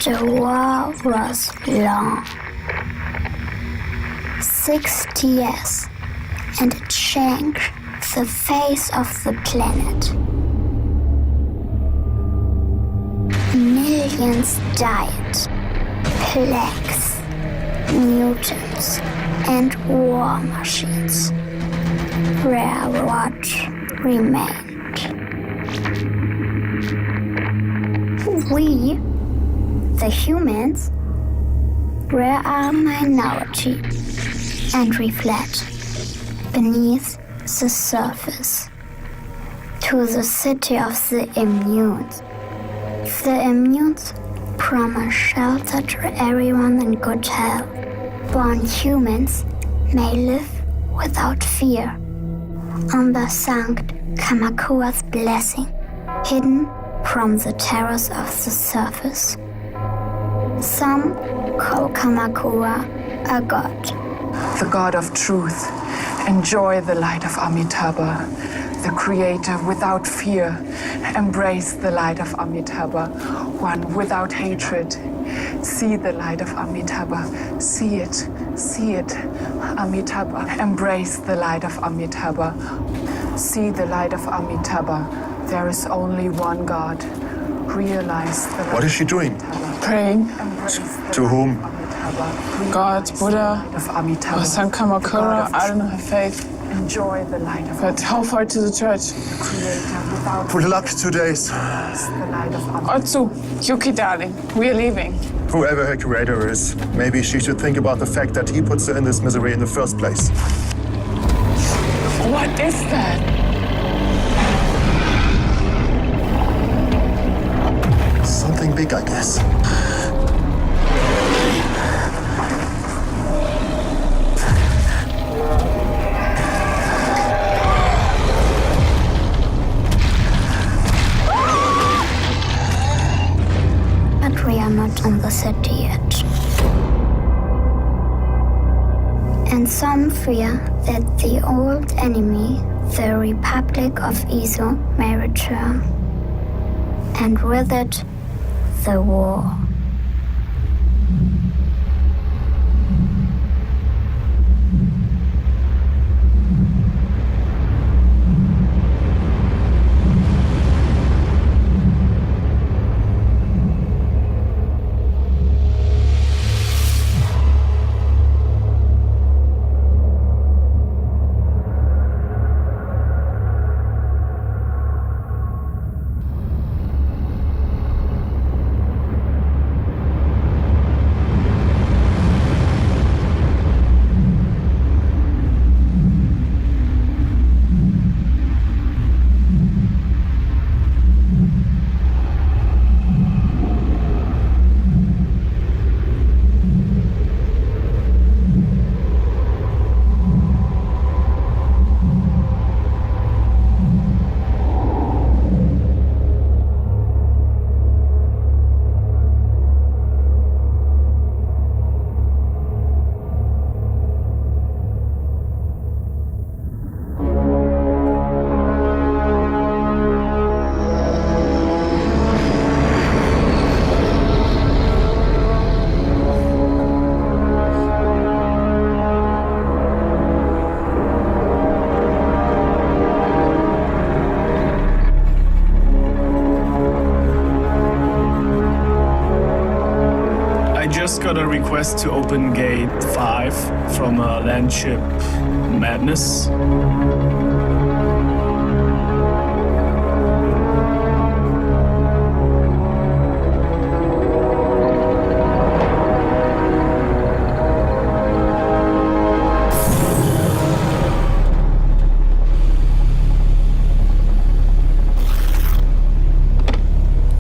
The war was long. 60 years, and it changed the face of the planet. Millions died. Plagues, mutants, and war machines. Rare what remained. We, the humans, were a minority, and we fled beneath the surface to the city of the Immunes. The Immunes promise shelter to everyone in good health. Born humans may live without fear under Sankt Kamakura's blessing, hidden from the terrors of the surface. Some call Kamakura a god. The god of truth. Enjoy the light of Amitabha, the creator without fear. Embrace the light of Amitabha, one without hatred. See the light of Amitabha. See it. Amitabha. Embrace the light of Amitabha. See the light of Amitabha. There is only one God. Realize the light. What is she doing? Praying. To whom? God, Buddha, or Sankt Kamakura, I don't know her faith. Enjoy the light of But how far to the church? Good luck 2 days. Otsu, Yuki darling, we are leaving. Whoever her creator is, maybe she should think about the fact that he puts her in this misery in the first place. What is that? Something big, I guess. But we are not in the city yet. And some fear that the old enemy, the Republic of Izu, may return. And with it, the war. Got a request to open gate 5 from a landship Madness.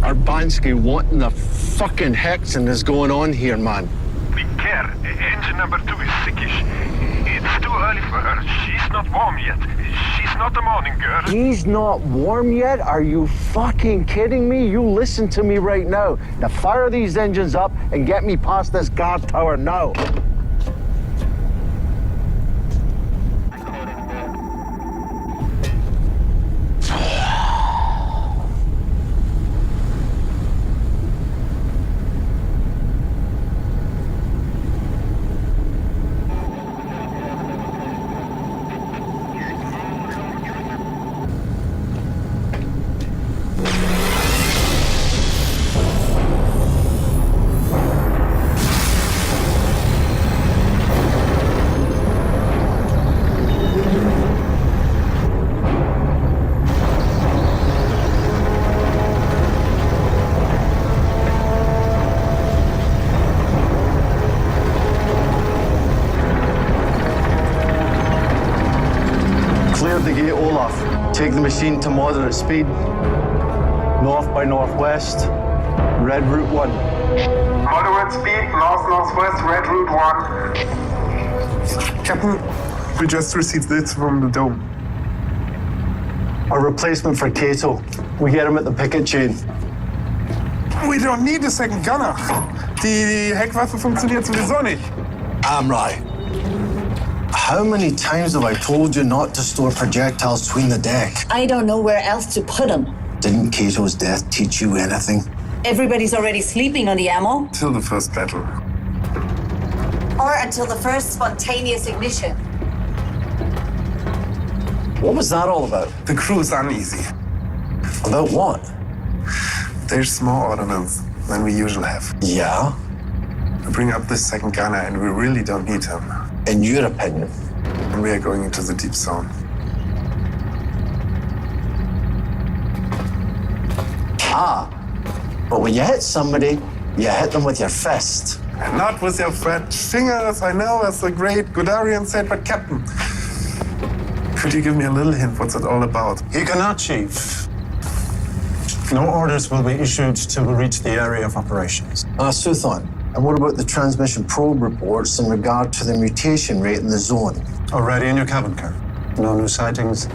Urbanski, what in the fucking hexing is going on here, man? We care. Engine number 2 is sickish. It's too early for her. She's not warm yet. She's not a morning girl. He's not warm yet? Are you fucking kidding me? You listen to me right now. Now fire these engines up and get me past this guard tower now. the gate, Olaf. Take the machine to moderate speed. North by northwest. Red Route 1. Moderate speed, north-northwest, Red Route 1. Captain, we just received this from the dome. A replacement for Cato. We get him at the picket chain. We don't need a second gunner. Die Heckwaffe funktioniert sowieso nicht. I'm right. How many times have I told you not to store projectiles between the deck? I don't know where else to put them. Didn't Cato's death teach you anything? Everybody's already sleeping on the ammo. Till the first battle. Or until the first spontaneous ignition. What was that all about? The crew is uneasy. About what? There's more ordnance than we usually have. Yeah? We bring up this second gunner and we really don't need him. In your opinion? And we are going into the deep zone. But when you hit somebody, you hit them with your fist. And not with your fat fingers, I know, as the great Guderian said, but Captain, could you give me a little hint what's it all about? He cannot, Chief. No orders will be issued till we reach the area of operations. Suthon, and what about the transmission probe reports in regard to the mutation rate in the zone? Already in your cabin, Kerr. No new sightings.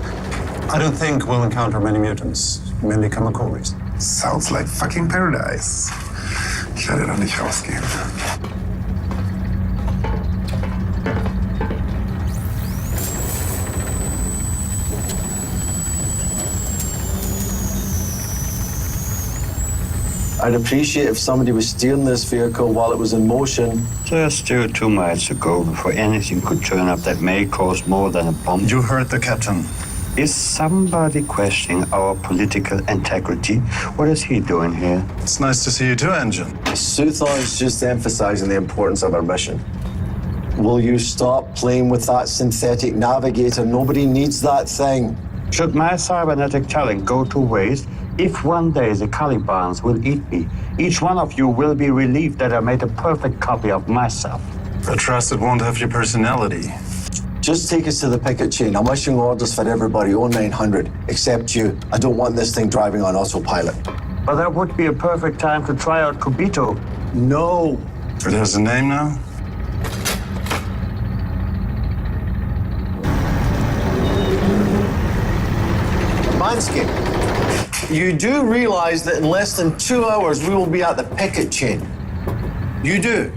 I don't think we'll encounter many mutants, mainly Kamakoris. Sounds like fucking paradise. Ich werde da nicht rausgehen. I'd appreciate if somebody was steering this vehicle while it was in motion. There's still 2 miles to go before anything could turn up that may cause more than a bomb. You heard the captain. Is somebody questioning our political integrity? What is he doing here? It's nice to see you too, Engine. Suthon's just emphasizing the importance of our mission. Will you stop playing with that synthetic navigator? Nobody needs that thing. Should my cybernetic talent go to waste, if one day the Calibans will eat me, each one of you will be relieved that I made a perfect copy of myself. I trust it won't have your personality. Just take us to the picket chain. I'm issuing orders for everybody, 0900, except you. I don't want this thing driving on autopilot. But that would be a perfect time to try out Kubito. No. It has a name now? Mansky, you do realize that in less than 2 hours, we will be at the picket chain. You do.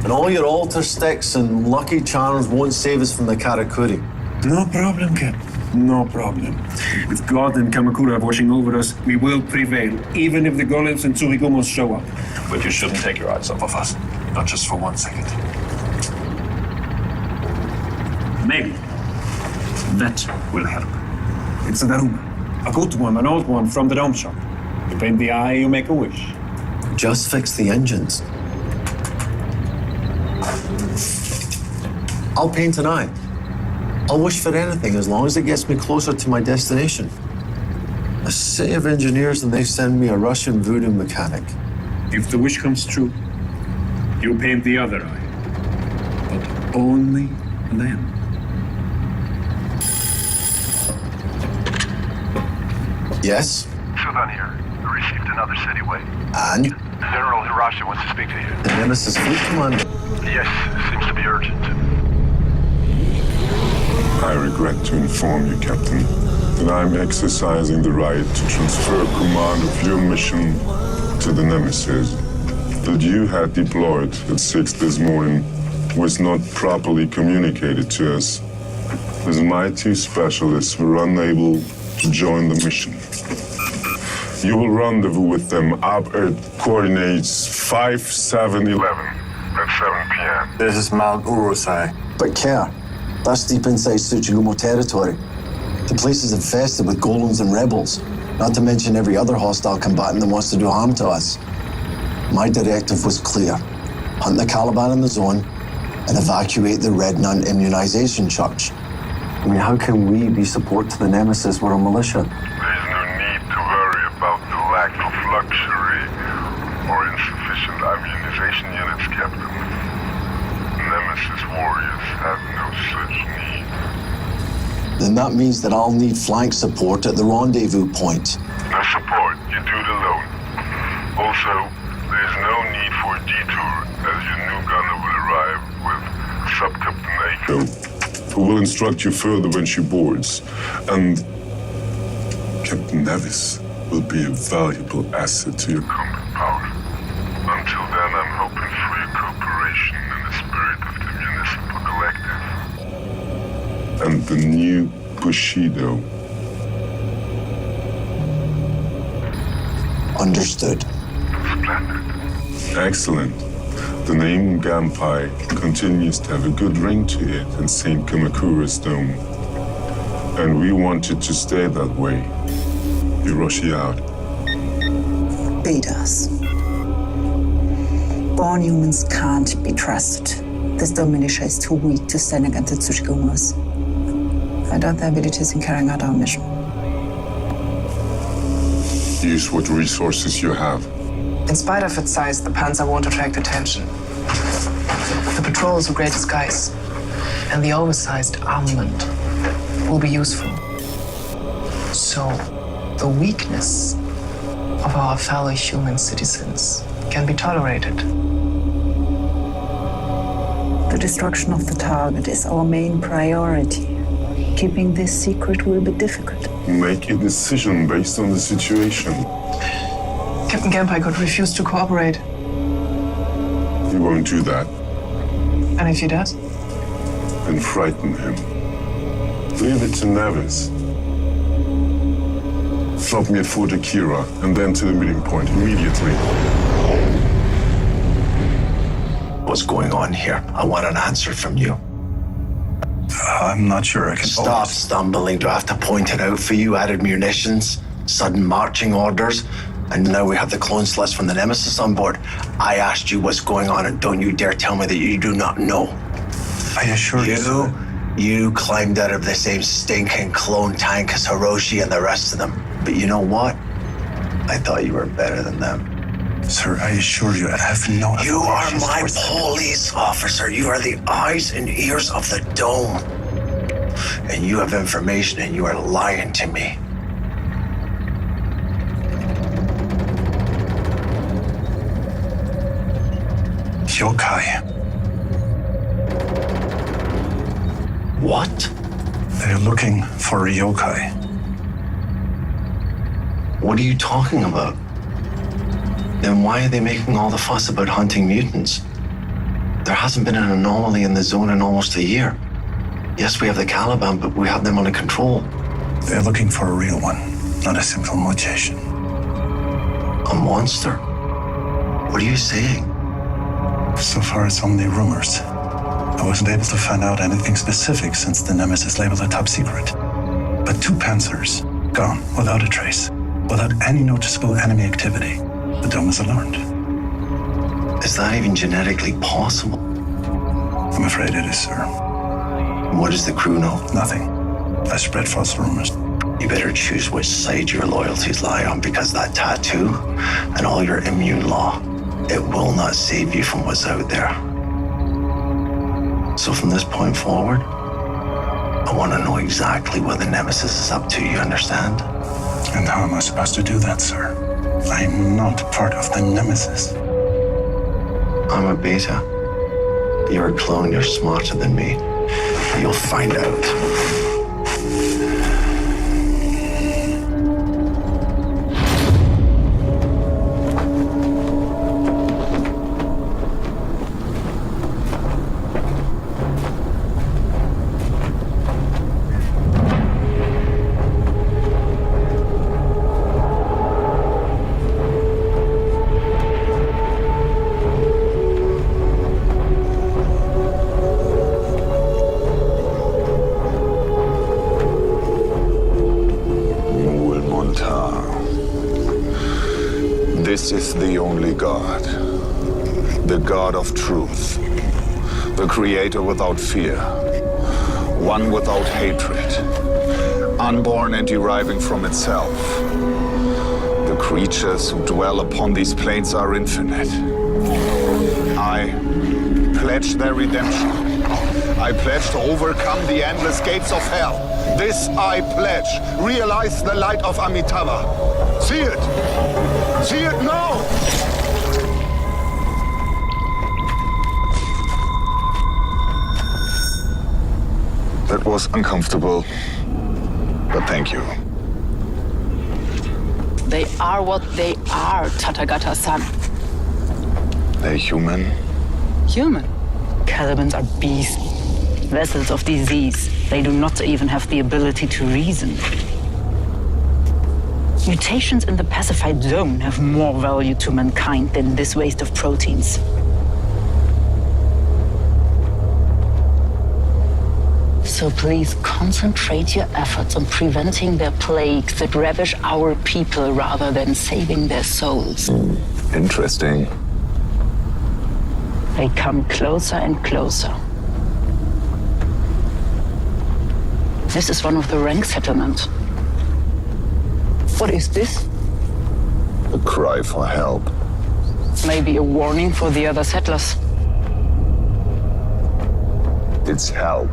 And all your altar sticks and lucky charms won't save us from the Karakuri. No problem, Captain. No problem. With God and Kamakura watching over us, we will prevail, even if the golems and Tsurigomos show up. But you shouldn't take your eyes off of us. Not just for 1 second. Maybe. That will help. It's a Daruma. A good one, an old one from the dome shop. You paint the eye, you make a wish. Just fix the engines. I'll paint an eye. I'll wish for anything as long as it gets me closer to my destination. A city of engineers and they send me a Russian voodoo mechanic. If the wish comes true, you paint the other eye. But only then. Yes? Sudan here. Received another city way. And? General Hiroshi wants to speak to you. The Nemesis Fleet Commander. Yes, seems to be urgent. I regret to inform you, Captain, that I'm exercising the right to transfer command of your mission to the Nemesis. That you had deployed at 6 this morning was not properly communicated to us, as my 2 specialists were unable to join the mission. You will rendezvous with them up at coordinates 5711 at 7 p.m. This is Mount Urusai. But Kerr, that's deep inside Tsuchigumo territory. The place is infested with golems and rebels, not to mention every other hostile combatant that wants to do harm to us. My directive was clear. Hunt the Caliban in the zone and evacuate the Red Nun Immunization Church. I mean, how can we be support to the Nemesis? We're a militia. There's no need to worry about the lack of luxury or insufficient immunization units, Captain. Nemesis warriors have no such need. then that means that I'll need flank support at the rendezvous point. No support. You do it alone. Also, there's no need for a detour, as your new gunner will arrive with Sub-Captain Aiko, who will instruct you further when she boards. And Captain Nevis will be a valuable asset to your combat power. Until then, I'm hoping for your cooperation in the spirit of the Municipal Collective. And the new Bushido. Understood. Splendid. Excellent. The name Gampai continues to have a good ring to it in St. Kamakura's dome. And we want it to stay that way. Hiroshi out. Beat us. Born humans can't be trusted. This dome militia is too weak to stand against the Tsushigumas. I doubt their abilities in carrying out our mission. Use what resources you have. In spite of its size, the Panzer won't attract attention. The patrols of great skies and the oversized armament will be useful. So, the weakness of our fellow human citizens can be tolerated. The destruction of the target is our main priority. Keeping this secret will be difficult. Make a decision based on the situation. Captain Gampai could refuse to cooperate. He won't do that. And if he does? Then frighten him. Leave it to Nevis. Drop me at Fort Akira and then to the meeting point immediately. What's going on here? I want an answer from you. I'm not sure I can... Stop stumbling. Do I have to point it out for you? Added munitions, sudden marching orders, and now we have the clones list from the Nemesis on board. I asked you what's going on, and don't you dare tell me that you do not know. I assure you... You climbed out of the same stinking clone tank as Hiroshi and the rest of them. But you know what? I thought you were better than them. Sir, I assure you, I have no... You are my police officer. You are the eyes and ears of the dome. And you have information and you are lying to me. Yokai. What? They're looking for a yokai. What are you talking about? Then why are they making all the fuss about hunting mutants? There hasn't been an anomaly in the zone in almost a year. Yes, we have the Caliban, but we have them under control. They're looking for a real one, not a simple mutation. A monster? What are you saying? So far, it's only rumors. I wasn't able to find out anything specific since the Nemesis labeled it top secret. But 2 Panzers, gone without a trace, without any noticeable enemy activity. The dome is alarmed. Is that even genetically possible? I'm afraid it is, sir. What does the crew know? Nothing. I spread false rumors. You better choose which side your loyalties lie on, because that tattoo and all your immune law, it will not save you from what's out there. So from this point forward, I want to know exactly what the Nemesis is up to, you understand? And how am I supposed to do that, sir? I am not part of the Nemesis. I'm a beta. You're a clone, you're smarter than me. You'll find out. This is the only God, the God of truth, the creator without fear, one without hatred, unborn and deriving from itself. The creatures who dwell upon these plains are infinite. I pledge their redemption. I pledge to overcome the endless gates of hell. This I pledge. Realize the light of Amitabha. See it! See it now! That was uncomfortable, but thank you. They are what they are, Tathagata-san. They're human. Human? Calibans are beasts, vessels of disease. They do not even have the ability to reason. Mutations in the pacified zone have more value to mankind than this waste of proteins. So please concentrate your efforts on preventing their plagues that ravish our people rather than saving their souls. Interesting. They come closer and closer. This is one of the rank settlement. What is this? A cry for help. Maybe a warning for the other settlers. It's help,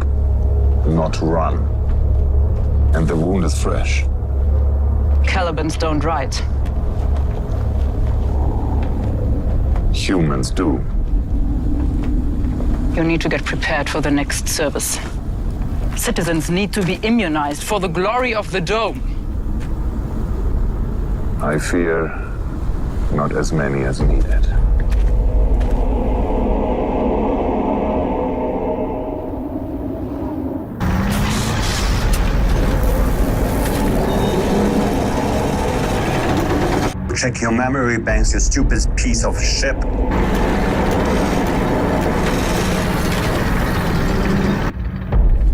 not run. And the wound is fresh. Calibans don't ride. Humans do. You need to get prepared for the next service. Citizens need to be immunized for the glory of the Dome. I fear not as many as needed. Check your memory banks, you stupid piece of shit.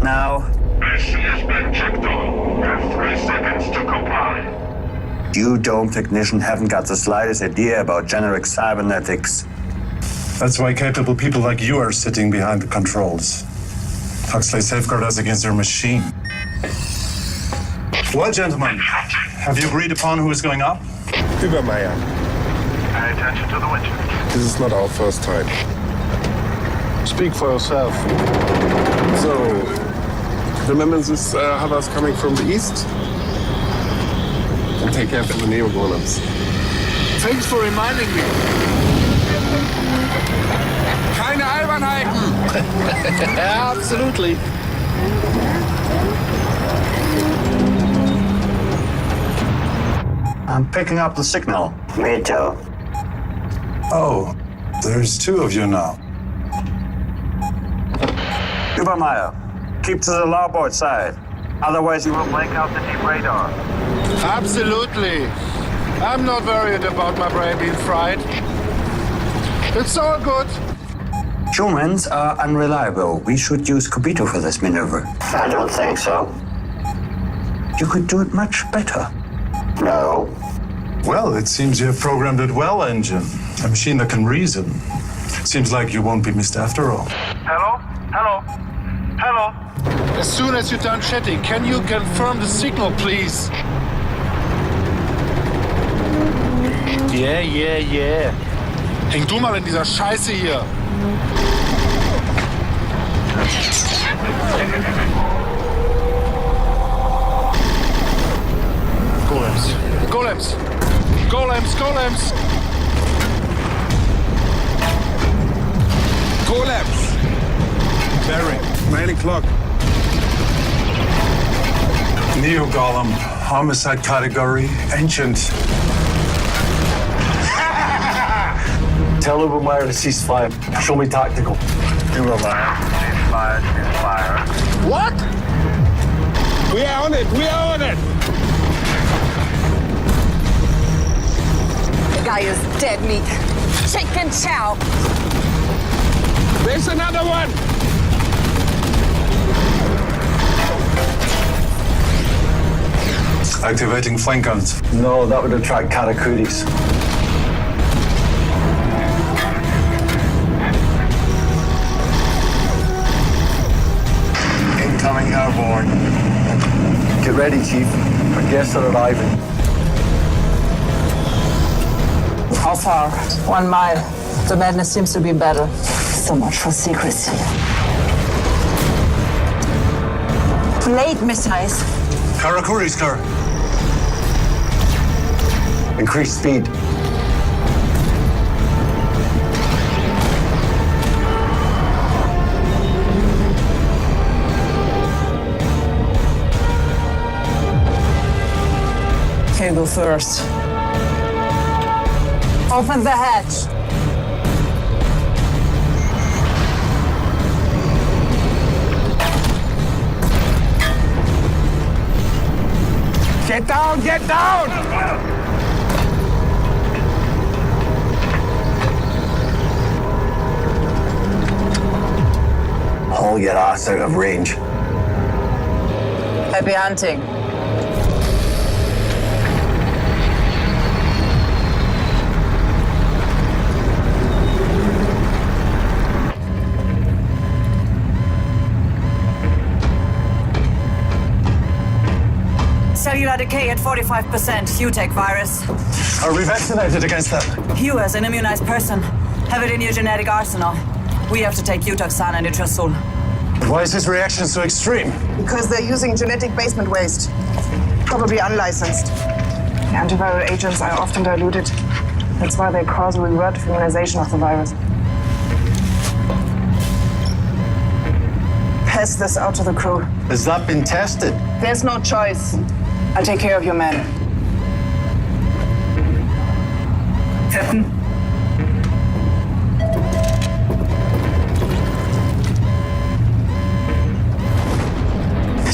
Now. Mission has been checked on. You have 3 seconds to comply. You Dome technician haven't got the slightest idea about generic cybernetics. That's why capable people like you are sitting behind the controls. Huxley safeguard us against your machine. Well, gentlemen, have you agreed upon who is going up? Übermeier. Pay attention to the winches. This is not our first time. Speak for yourself. So, remember these others coming from the east? And take care of the Neo-Golems. Thanks for reminding me. Keine Albernheiten. Absolutely. I'm picking up the signal. Me too. Oh, there's 2 of you now. Übermeier, keep to the larboard side. Otherwise, you will blank out the deep radar. Absolutely. I'm not worried about my brain being fried. It's all good. Humans are unreliable. We should use Kobito for this maneuver. I don't think so. You could do it much better. No. Well, it seems you have programmed it well, Engine. A machine that can reason. Seems like you won't be missed after all. Hello? Hello? Hello? As soon as you're done chatting, can you confirm the signal, please? Yeah. Häng du mal in dieser Scheiße hier. Golems. Bearing. 9 o'clock. Neo-Golem, homicide category, ancient. Tell Übermeier to cease fire. Show me tactical. Übermeier. Ceasefire. What? We are on it. The guy is dead meat. Chicken chow. There's another one. Activating flank guns. No, that would attract Karakuris. Incoming airborne. Get ready, Chief. Our guests are arriving. How far? 1 mile. The madness seems to be better. So much for secrecy. Delayed missiles. Karakuri's car. Increase speed. Okay, go first. Open the hatch. Get down! Get down! Haul your ass out of range. Happy hunting. Cellular decay at 45%, HUTEC virus. Are we vaccinated against that? You, as an immunized person, have it in your genetic arsenal. We have to take Utoxan and Itracol. Why is his reaction so extreme? Because they're using genetic basement waste. Probably unlicensed. The antiviral agents are often diluted. That's why they cause a revertive immunization of the virus. Pass this out to the crew. Has that been tested? There's no choice. I'll take care of your men. Captain.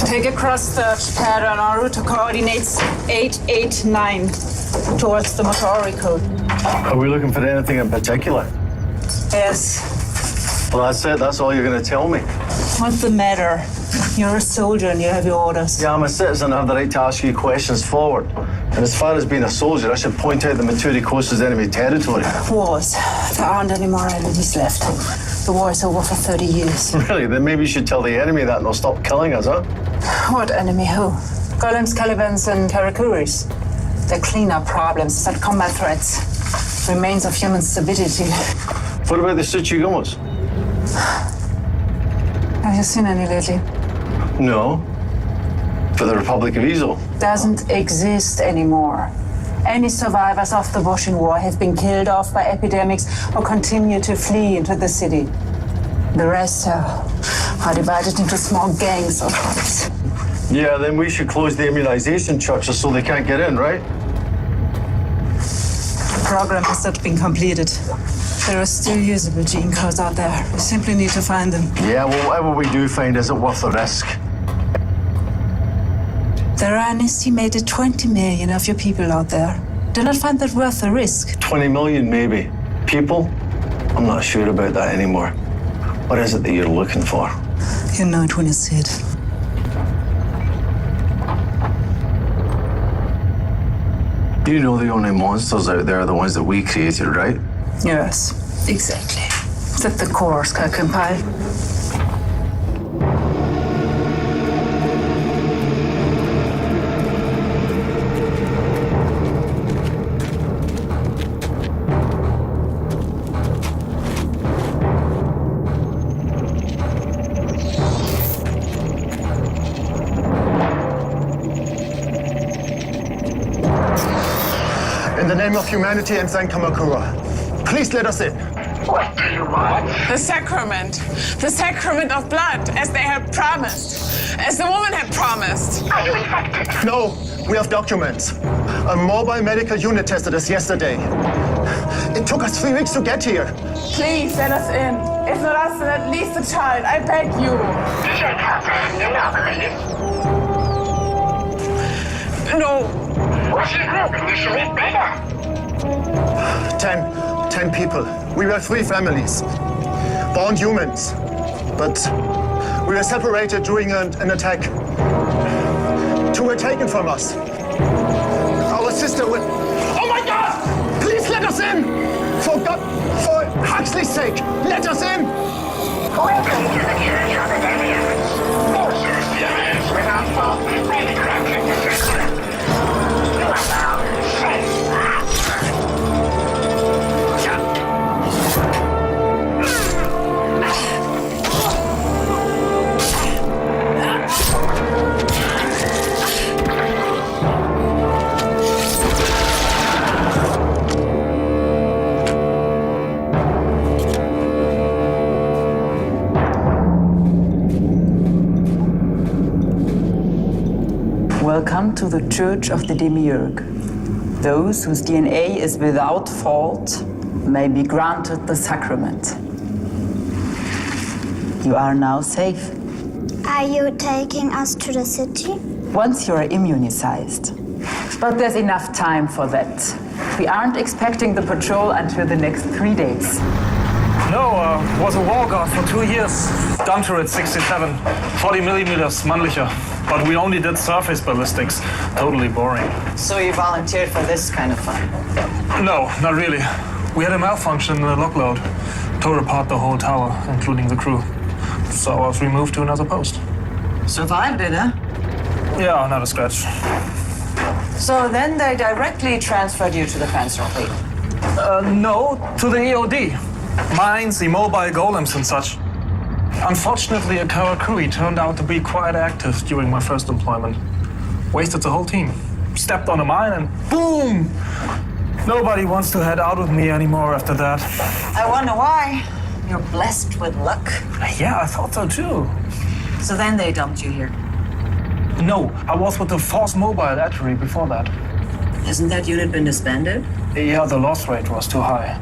Take a cross-search pattern en route to coordinates 889 towards the Motori code. Are we looking for anything in particular? Yes. Well, that's it. That's all you're going to tell me. What's the matter? You're a soldier and you have your orders. Yeah, I'm a citizen. I have the right to ask you questions forward. And as far as being a soldier, I should point out that Maturi Coast is enemy territory. Wars. There aren't any more enemies left. The war is over for 30 years. Really? Then maybe you should tell the enemy that and they'll stop killing us, huh? What enemy? Who? Golems, Calibans, and Karakuris. They're cleanup problems, not combat threats. Remains of human stability. What about the Tsuchigumos? Have you seen any lately? No. For the Republic of Izo. Doesn't exist anymore. Any survivors of the Boshin War have been killed off by epidemics or continue to flee into the city. The rest are divided into small gangs or groups. Yeah, then we should close the immunization churches so they can't get in, right? The program has not been completed. There are still usable gene codes out there. We simply need to find them. Yeah, well, whatever we do find isn't worth the risk. There are an estimated 20 million of your people out there. Do not find that worth the risk. 20 million, maybe. People? I'm not sure about that anymore. What is it that you're looking for? You know it when you see it. You know the only monsters out there are the ones that we created, right? Yes, exactly. That the cores can compile. In the name of humanity and St. Kamakura, please let us in. What do you want? The sacrament. The sacrament of blood, as they had promised. As the woman had promised. Are you infected? No, we have documents. A mobile medical unit tested us yesterday. It took us 3 weeks to get here. Please let us in. If not us, then at least the child. I beg you. No. What's wrong? This should be better. 10 people. We were 3 families. Born humans. But we were separated during an attack. 2 were taken from us. Our sister went... Oh my God! Please let us in! For Huxley's sake, let us in! Welcome to the Church of the Demians. Most experience without fault may granted the secret. You are now safe. Welcome to the Church of the Demiurge. Those whose DNA is without fault may be granted the sacrament. You are now safe. Are you taking us to the city? Once you are immunized. But there's enough time for that. We aren't expecting the patrol until the next 3 days. No, was a war guard for 2 years. Gun turret 67, 40 millimeters, Mannlicher. But we only did surface ballistics. Totally boring. So you volunteered for this kind of fun? No, not really. We had a malfunction in the lock load. Tore apart the whole tower, including the crew. So I was removed to another post. Survived it, huh? Yeah, not a scratch. So then they directly transferred you to the Panzerfleet? No, to the EOD. Mines, immobile golems and such. Unfortunately, a Karakuri turned out to be quite active during my first employment. Wasted the whole team. Stepped on a mine and boom! Nobody wants to head out with me anymore after that. I wonder why. You're blessed with luck. Yeah, I thought so too. So then they dumped you here? No, I was with the Force Mobile Artillery before that. Hasn't that unit been disbanded? Yeah, the loss rate was too high.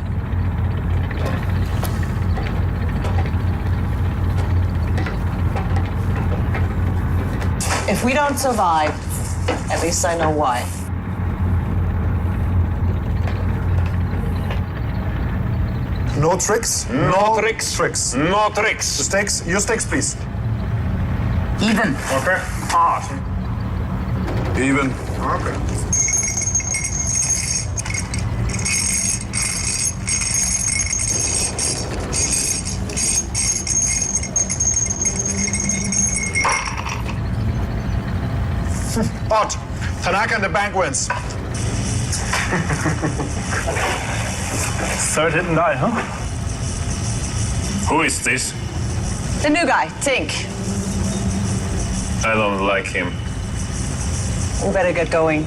If we don't survive, at least I know why. No tricks? No tricks. Tricks. No tricks. The stakes? Your stakes, please. Even. Okay. Hard. Even. Okay. Odd. Tanaka and the bank wins. Third hit and die, huh? Who is this? The new guy, Tink. I don't like him. We better get going.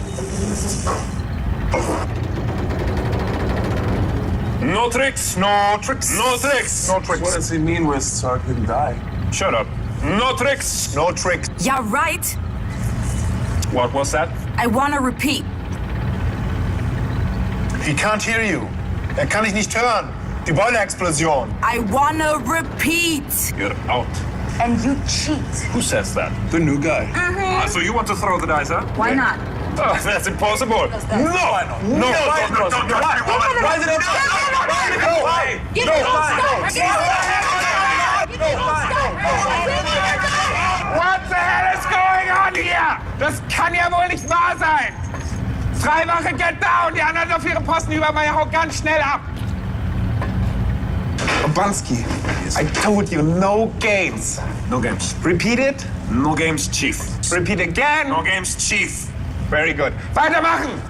No tricks. No tricks. No tricks. No tricks. What does he mean with so I couldn't die? Shut up. No tricks. No tricks. Yeah, right. What was that? I want to repeat. He can't hear you. Kann ich nicht hören. Die Boiler-Explosion. I want to repeat. You're out. And you cheat. Who says that? The new guy. So you want to throw the dice, huh? Why not? Oh, that's impossible. No! Why not? No! Why is it impossible? Why? What the hell is going on here? Das kann ja wohl nicht wahr sein. Freiwache, get down! Die anderen auf ihre Posten über, weil hau ganz schnell ab. Obansky, I told you, no games. No games. Repeat it. No games, Chief. Repeat again. No games, Chief. Very good. Weitermachen!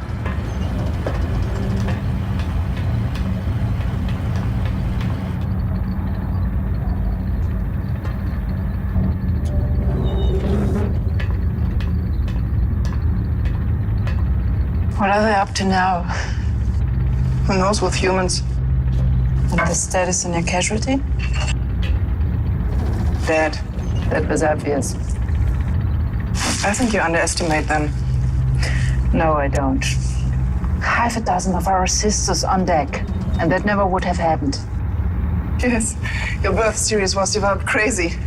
What are they up to now? Who knows with humans? And the status in your casualty? Dead. That was obvious. I think you underestimate them. No, I don't. 6 of our sisters on deck, and that never would have happened. Yes, your birth series was developed crazy.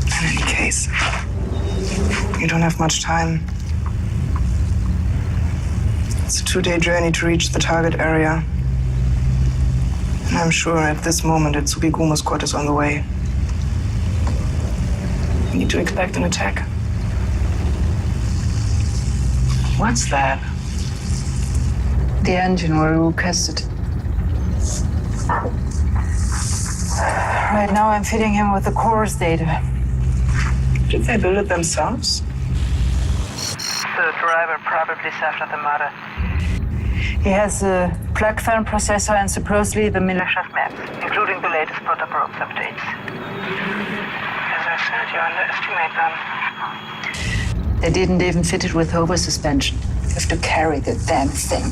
In any case, you don't have much time. It's a 2-day journey to reach the target area. And I'm sure at this moment that Tsukigumo squad is on the way. We need to expect an attack. What's that? The engine where we casted. Right now I'm fitting him with the course data. Did they build it themselves? The driver probably suffered the murder. He has a plug fan processor and supposedly the militia's maps, including the latest protocols updates. As I said, you underestimate them. They didn't even fit it with hover suspension. You have to carry the damn thing.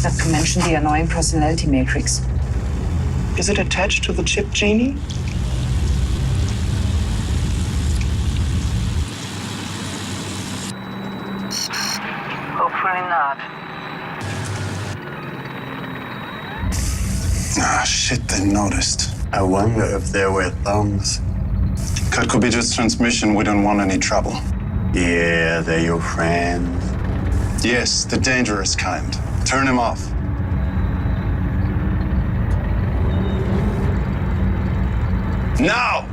Not to mention the annoying personality matrix. Is it attached to the chip genie? Ah, shit, they noticed. I wonder if there were thumbs. Could be just transmission. We don't want any trouble. Yeah, they're your friends. Yes, the dangerous kind. Turn him off. Now!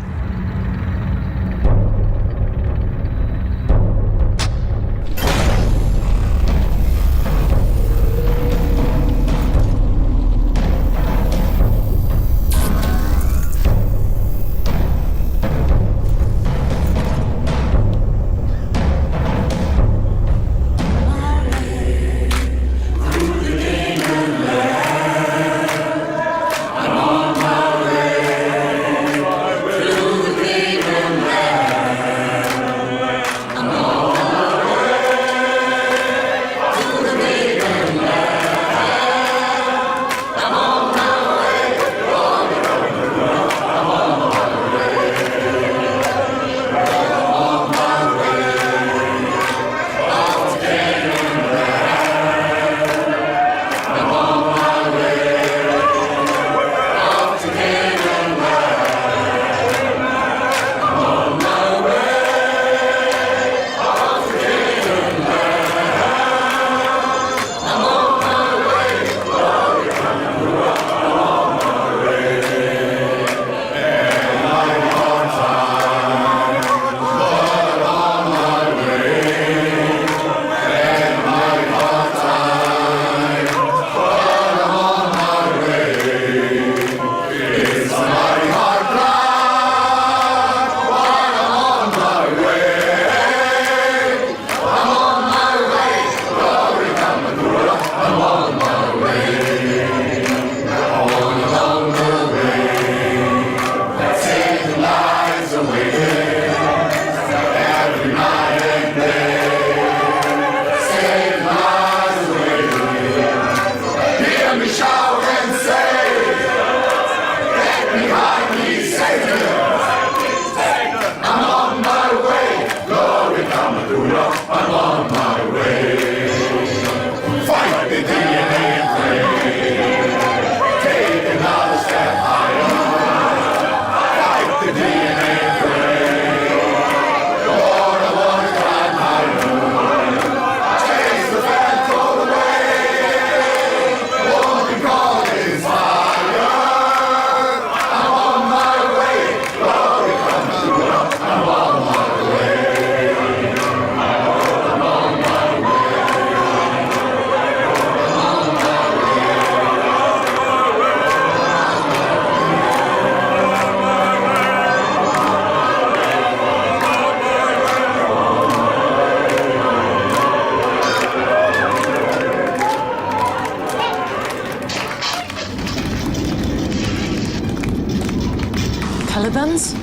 Taliban's?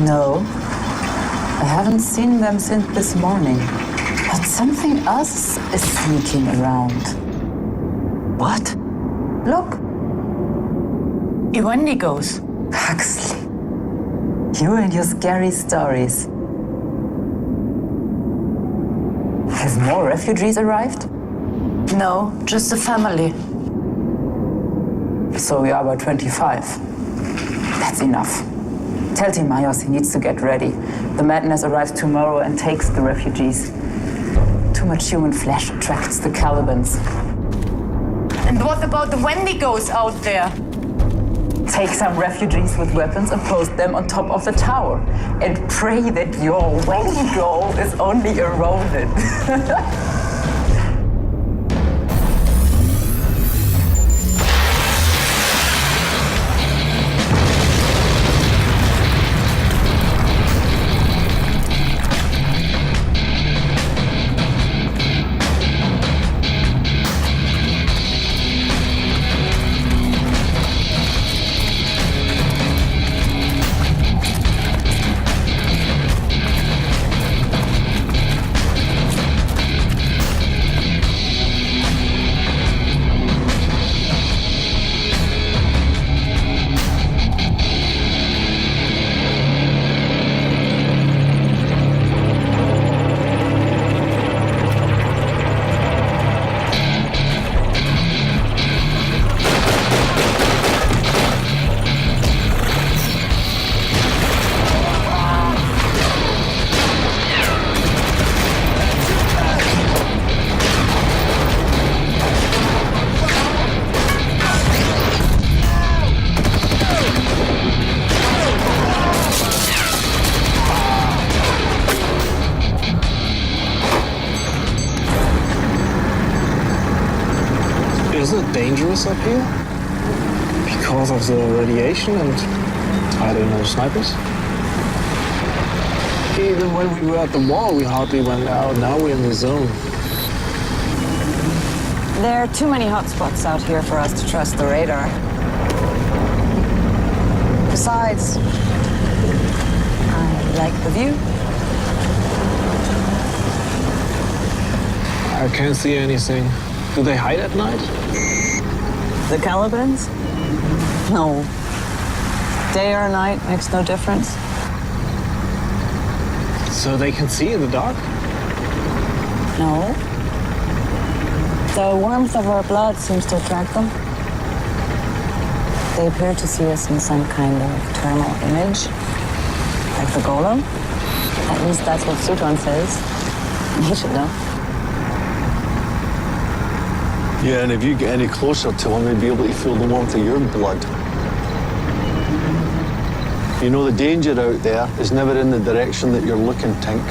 No. I haven't seen them since this morning. But something else is sneaking around. What? Look. Wendigos. Huxley. You and your scary stories. Have more refugees arrived? No, just the family. So we are about 25. That's enough. Tell Timayos he needs to get ready. The madness arrives tomorrow and takes the refugees. Too much human flesh attracts the Calibans. And what about the Wendigos out there? Take some refugees with weapons and post them on top of the tower. And pray that your Wendigo is only a rodent. dangerous up here? Because of the radiation and, I don't know, snipers? Even when we were at the wall, we hardly went out. Now we're in the zone. There are too many hotspots out here for us to trust the radar. Besides, I like the view. I can't see anything. Do they hide at night? The Calibans? No. Day or night makes no difference. So they can see in the dark? No. The warmth of our blood seems to attract them. They appear to see us in some kind of thermal image, like the golem. At least that's what Sutron says. He should know. Yeah, and if you get any closer to him, he'd be able to feel the warmth of your blood. You know, the danger out there is never in the direction that you're looking, Tink.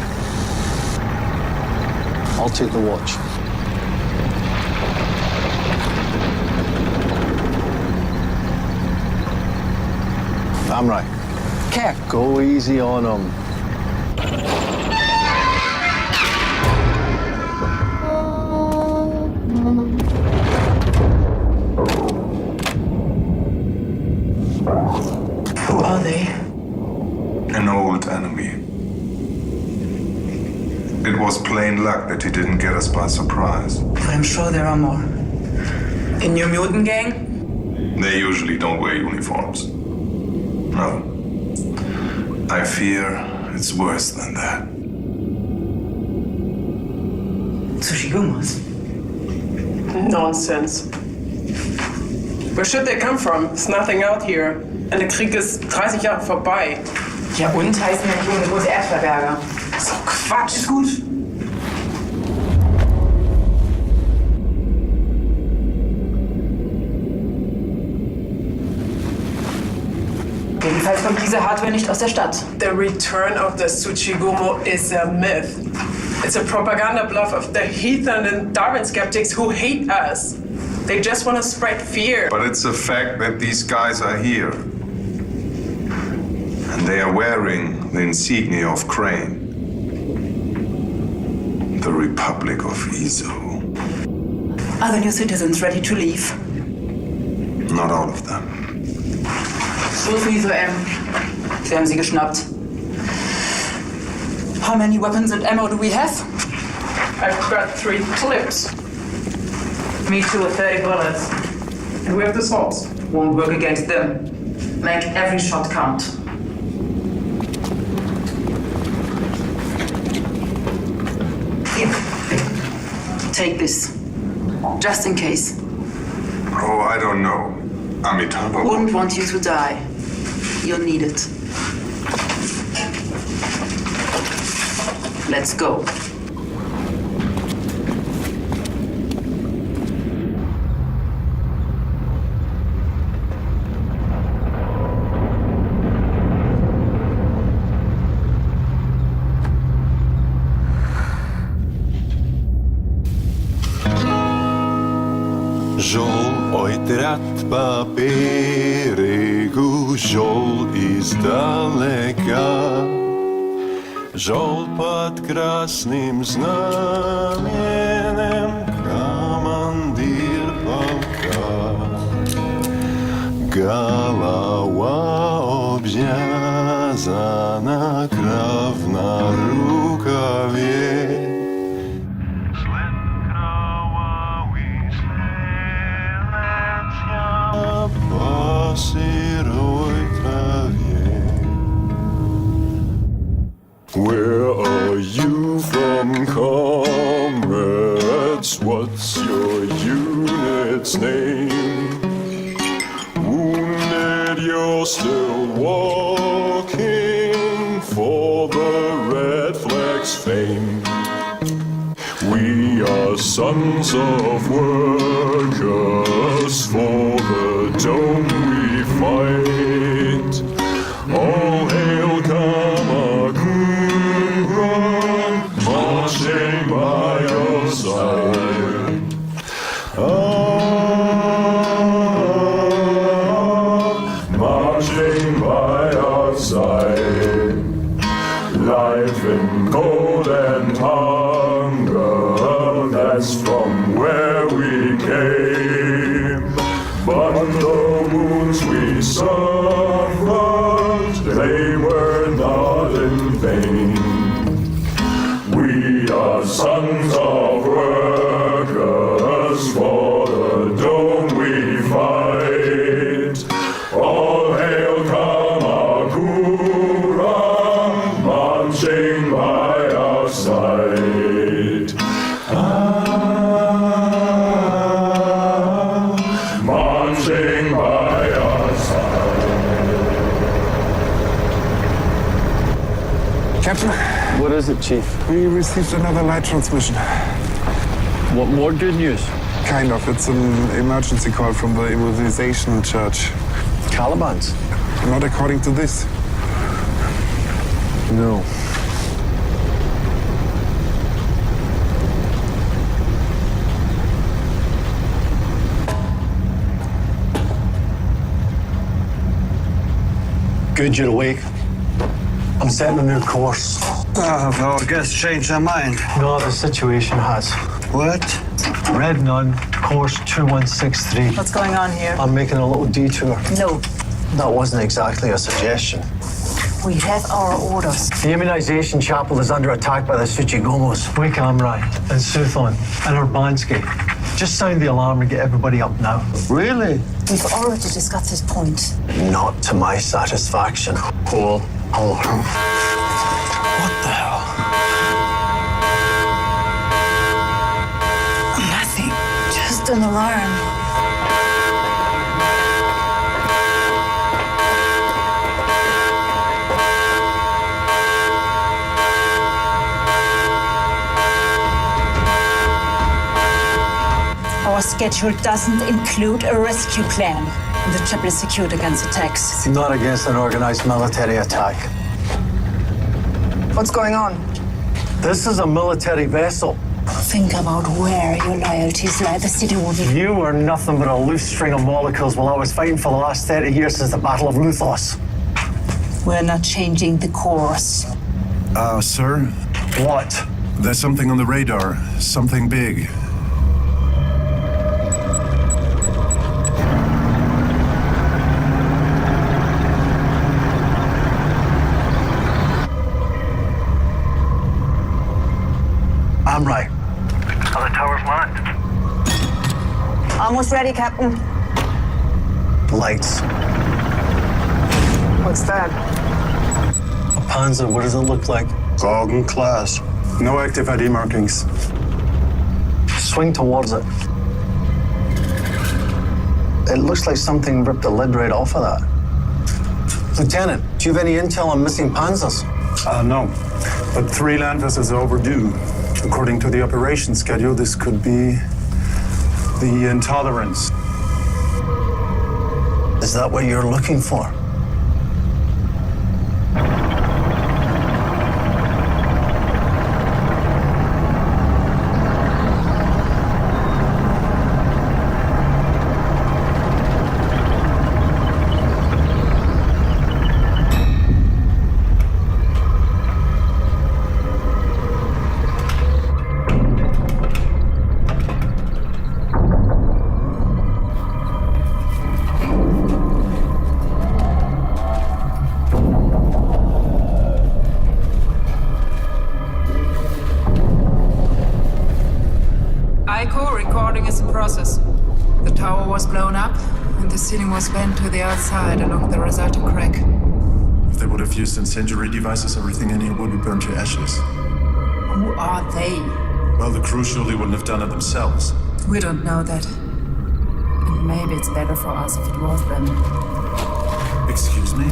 I'll take the watch. I'm right. Care. Go easy on him. Who are they? An old enemy. It was plain luck that he didn't get us by surprise. I'm sure there are more. A New Mutant gang? They usually don't wear uniforms. No. I fear it's worse than that. Tsushigumas? Nonsense. Where should they come from? There's nothing out here. Und der Krieg ist 30 Jahre vorbei. Ja, und heißen ja hier große Erdverberger. So Quatsch. Ist gut. Jedenfalls kommt diese Hardware nicht aus der Stadt. The return of the Tsuchigumo is a myth. It's a propaganda bluff of the heathen and Darwin skeptics who hate us. They just want to spread fear. But it's a fact that these guys are here. And they are wearing the insignia of Crane. The Republic of Iso. Are the new citizens ready to leave? Not all of them. So viel so, Sie haben sie geschnappt. How many weapons and ammo do we have? I've got 3 clips. Me too, 30 bullets. And we have the swords. Won't work against them. Make every shot count. Here. Take this. Just in case. Oh, I don't know. Amitabha Wouldn't want you to die. You'll need it. Let's go. Žol ojtrat po берегу, žol издалека, žol под красным знаменем, командир полка. Голова обвязана, кровь на рукаве. По сырой траве. Where are you from, comrades? What's your unit's name? Wounded, you're still walking for the red flag's fame. We are sons of workers, for the dome we fight. All hail Kamakura, marching by your side. Life in cold and hunger, that's from where we came. But the wounds we suffered, they were not in vain. We are sons of workers, for the dome we fight. All hail Kamakura, marching by our side. Marching by our side. Captain? What is it, Chief? We received another light transmission. What, more good news? Kind of. It's an emergency call from the immunization church. Caliban's? Not according to this. No. Good you're awake. I'm setting a new course. Our guests changed their mind. No, the situation has. What? Red Nun, course 2163. What's going on here? I'm making a little detour. No. That wasn't exactly a suggestion. We have our orders. The immunization chapel is under attack by the Tsuchigomos. Wake Amrai and Suthon and Urbanski. Just sound the alarm and get everybody up now. Really? We've already discussed this point. Not to my satisfaction. Cool. Alarm. What the hell? Nothing. Just an alarm. Our schedule doesn't include a rescue plan. The chapel is secured against attacks. Not against an organized military attack. What's going on? This is a military vessel. Think about where your loyalties lie. The city will be... You are nothing but a loose string of molecules while I was fighting for the last 30 years since the Battle of Luthos. We're not changing the course. Sir? What? There's something on the radar. Something big. I'm right. Oh, the tower's mine. Almost ready, Captain. Lights. What's that? A Panzer, what does it look like? Gaugen class. No active ID markings. Swing towards it. It looks like something ripped the lid right off of that. Lieutenant, do you have any intel on missing Panzers? No. But 3 land vessels are overdue. According to the operation schedule, this could be the Intolerance. Is that what you're looking for? The tower was blown up, and the ceiling was bent to the outside along the Rosetta crack. If they would have used incendiary devices, everything in here would be burned to ashes. Who are they? Well, the crew surely wouldn't have done it themselves. We don't know that. And maybe it's better for us if it was them. Excuse me?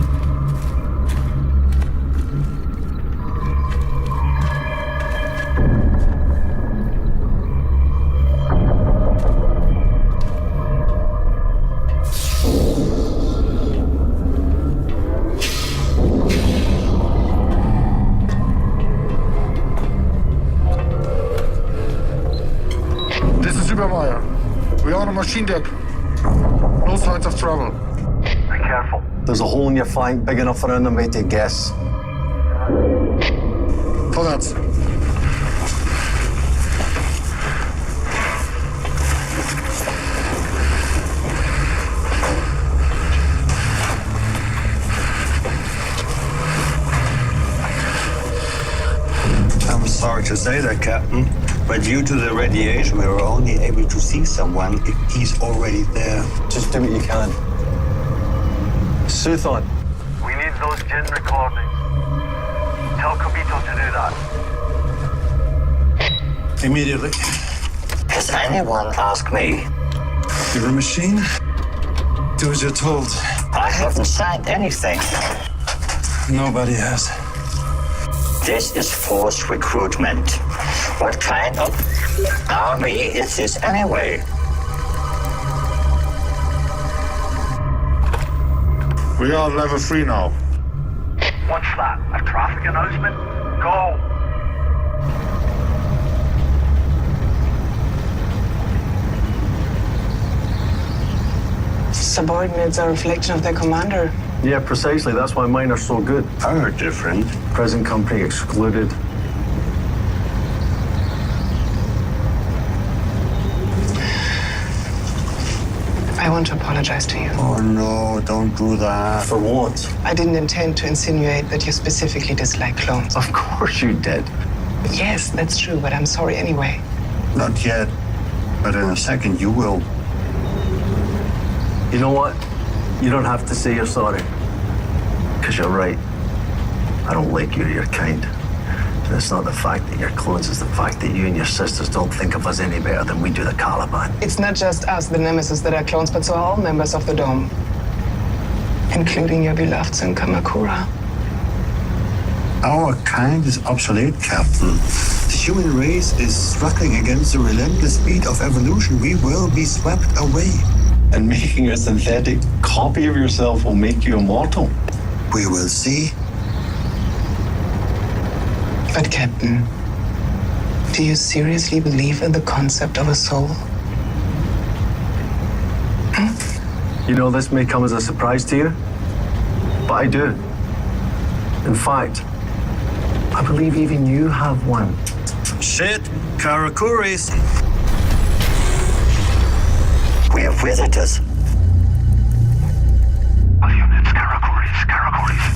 We're on a machine deck. No signs of trouble. Be careful. There's a hole in your flank big enough for an enemy to guess. Vorwärts. I'm sorry to say that, Captain, but due to the radiation, we were only able to see someone if he's already there. Just do what you can. Suthon. We need those gen recordings. Tell Kobito to do that. Immediately. Has anyone asked me? You're a machine? Do as you're told. I haven't signed anything. Nobody has. This is forced recruitment. What kind of army is this anyway? We are level 3 now. What's that? A traffic announcement? Go! Subordinates are a reflection of their commander. Yeah, precisely. That's why mine are so good. Are different. Present company excluded. I want to apologize to you. Oh no, don't do that. For what? I didn't intend to insinuate that you specifically dislike clones. Of course you did. Yes, that's true, but I'm sorry anyway. Not yet, but in a second you will. You know what? You don't have to say you're sorry. Because you're right. I don't like you or your kind. And it's not the fact that you're clones, it's the fact that you and your sisters don't think of us any better than we do the Caliban. It's not just us, the Nemesis, that are clones, but so are all members of the Dome. Including your beloved son Kamakura. Our kind is obsolete, Captain. The human race is struggling against the relentless speed of evolution. We will be swept away. And making a synthetic copy of yourself will make you immortal. We will see. But Captain, do you seriously believe in the concept of a soul? You know, this may come as a surprise to you, but I do. In fact, I believe even you have one. Shit, Karakuris. We have visitors. All units, Karakuris, Karakuris.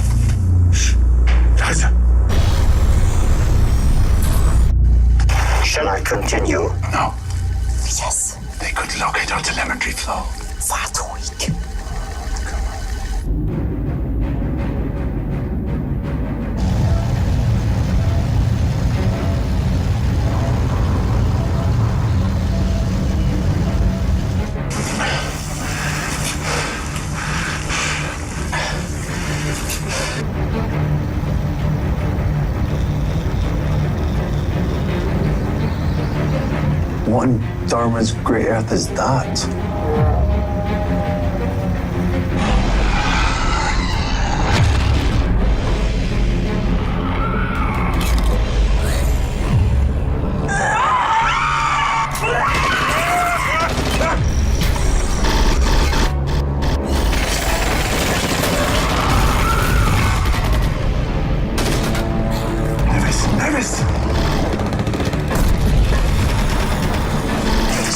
Leise. Shall I continue? No. Yes. They could locate our telemetry flow. Warte ruhig. What in Dharma's great earth is that?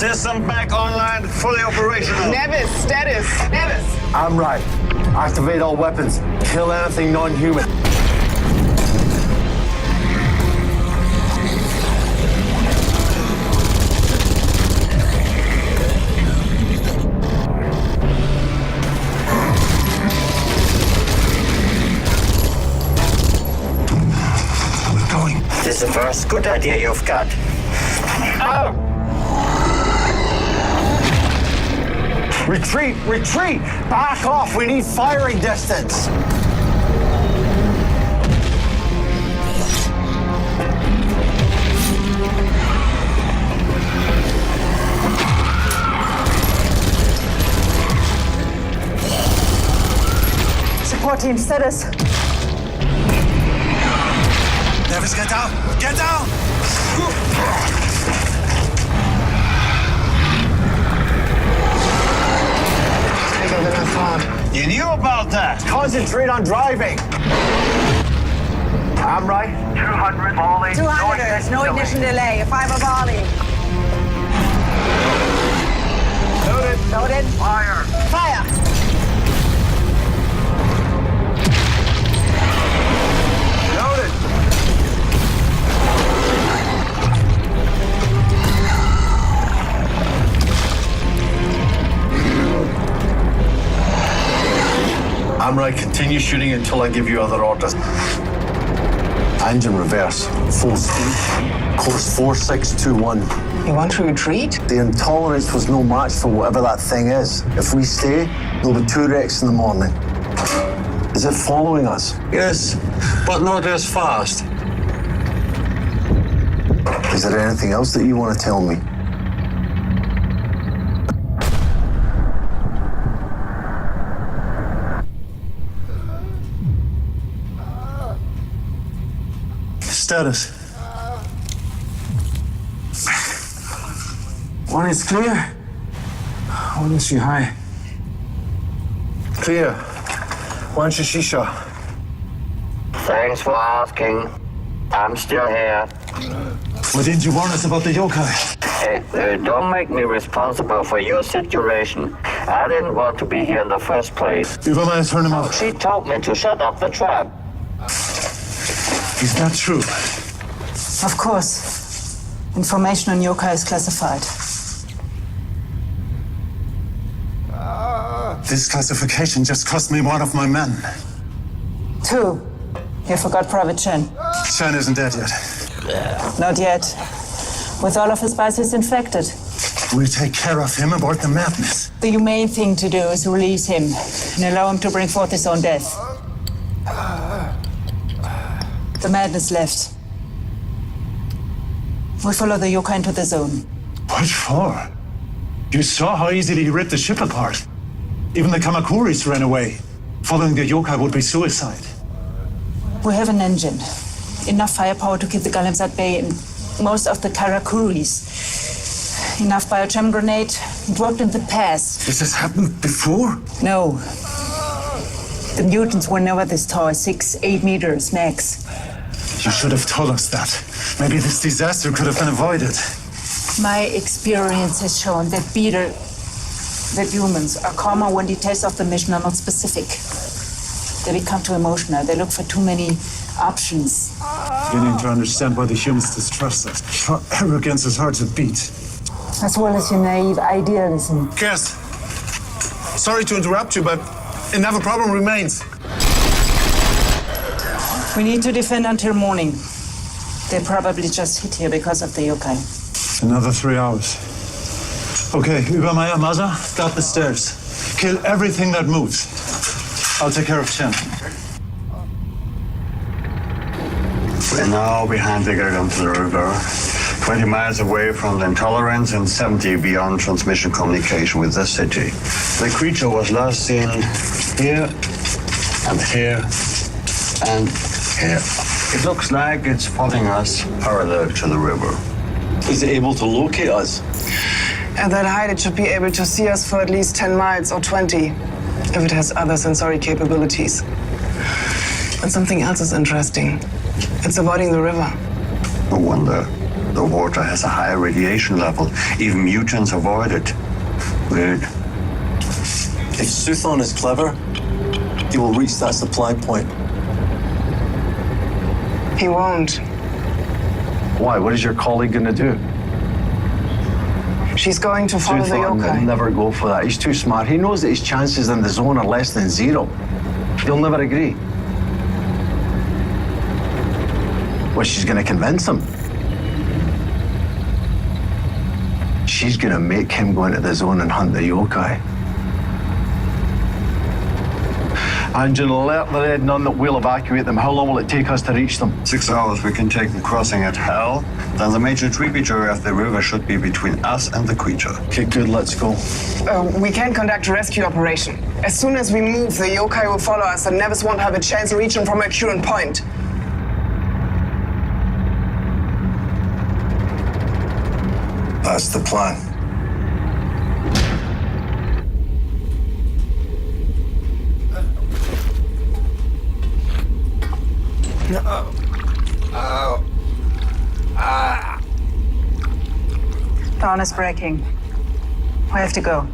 System back online, fully operational. Nevis, status. Nevis. I'm right. Activate all weapons. Kill anything non-human. We're going. This is the first good idea you've got. Oh! Retreat! Retreat! Back off! We need firing distance! Support team, status. Nevis, get down! Get down! Bigger than I thought. You knew about that! Concentrate on driving! I'm right. 200 volley. 200, no ignition delay. 5 of volley. Loaded. Loaded. Fire. Fire. Loaded. I'm right. Continue shooting until I give you other orders. Engine reverse. Full speed. Course 4621. You want to retreat? The intolerance was no match for whatever that thing is. If we stay, there'll be 2 wrecks in the morning. Is it following us? Yes, but not as fast. Is there anything else that you want to tell me? Status. One is clear. One is high. Clear. One Shisha. Thanks for asking. I'm still here. Why didn't you warn us about the yokai? Hey, don't make me responsible for your situation. I didn't want to be here in the first place. Übermeier, turn him off. She told me to shut up the trap. Is that true? Of course. Information on yokai is classified. This classification just cost me one of my men. 2. You forgot Private Chen. Chen isn't dead yet. Not yet. With all of his bases infected. We'll take care of him aboard the Madness. The humane thing to do is release him and allow him to bring forth his own death. The Madness left. We follow the yokai into the zone. What for? You saw how easily he ripped the ship apart. Even the Kamakuris ran away. Following the yokai would be suicide. We have an engine. Enough firepower to keep the golems at bay and most of the Karakuris. Enough biochem grenade dropped in the pass. This has happened before? No. The mutants were never this tall, 6-8 meters max. You should have told us that. Maybe this disaster could have been avoided. My experience has shown that humans are calmer when details of the mission are not specific. They become too emotional. They look for too many options. Beginning to understand why the humans distrust us. Your arrogance is hard to beat. As well as your naive idealism. Cass, sorry to interrupt you, but another problem remains. We need to defend until morning. They probably just hit here because of the yokai. Another 3 hours. Okay, Übermeier, Maza, guard the stairs. Kill everything that moves. I'll take care of Chen. We're now behind the Garganta River, 20 miles away from the Intolerance and 70 beyond transmission communication with the city. The creature was last seen here and here and here. It looks like it's following us parallel to the river. Is it able to locate us? At that height, it should be able to see us for at least 10 miles or 20, if it has other sensory capabilities. And something else is interesting. It's avoiding the river. No wonder. The water has a high radiation level. Even mutants avoid it. Weird. If Suthon is clever, he will reach that supply point. He won't. Why? What is your colleague gonna do? She's going to follow the Suthon will yokai. never go for that. He's too smart. He knows that his chances in the zone are less than 0. He'll never agree. Well, she's gonna convince him. She's gonna make him go into the zone and hunt the yokai. Engine, alert the Red Nun that we'll evacuate them. How long will it take us to reach them? 6 hours. We can take them crossing at Hell. Then the major tributary of the river should be between us and the creature. Okay, good. Let's go. We can conduct a rescue operation. As soon as we move, the yokai will follow us and Nevis won't have a chance to reach them from a current point. That's the plan. Dawn is breaking. We have to go.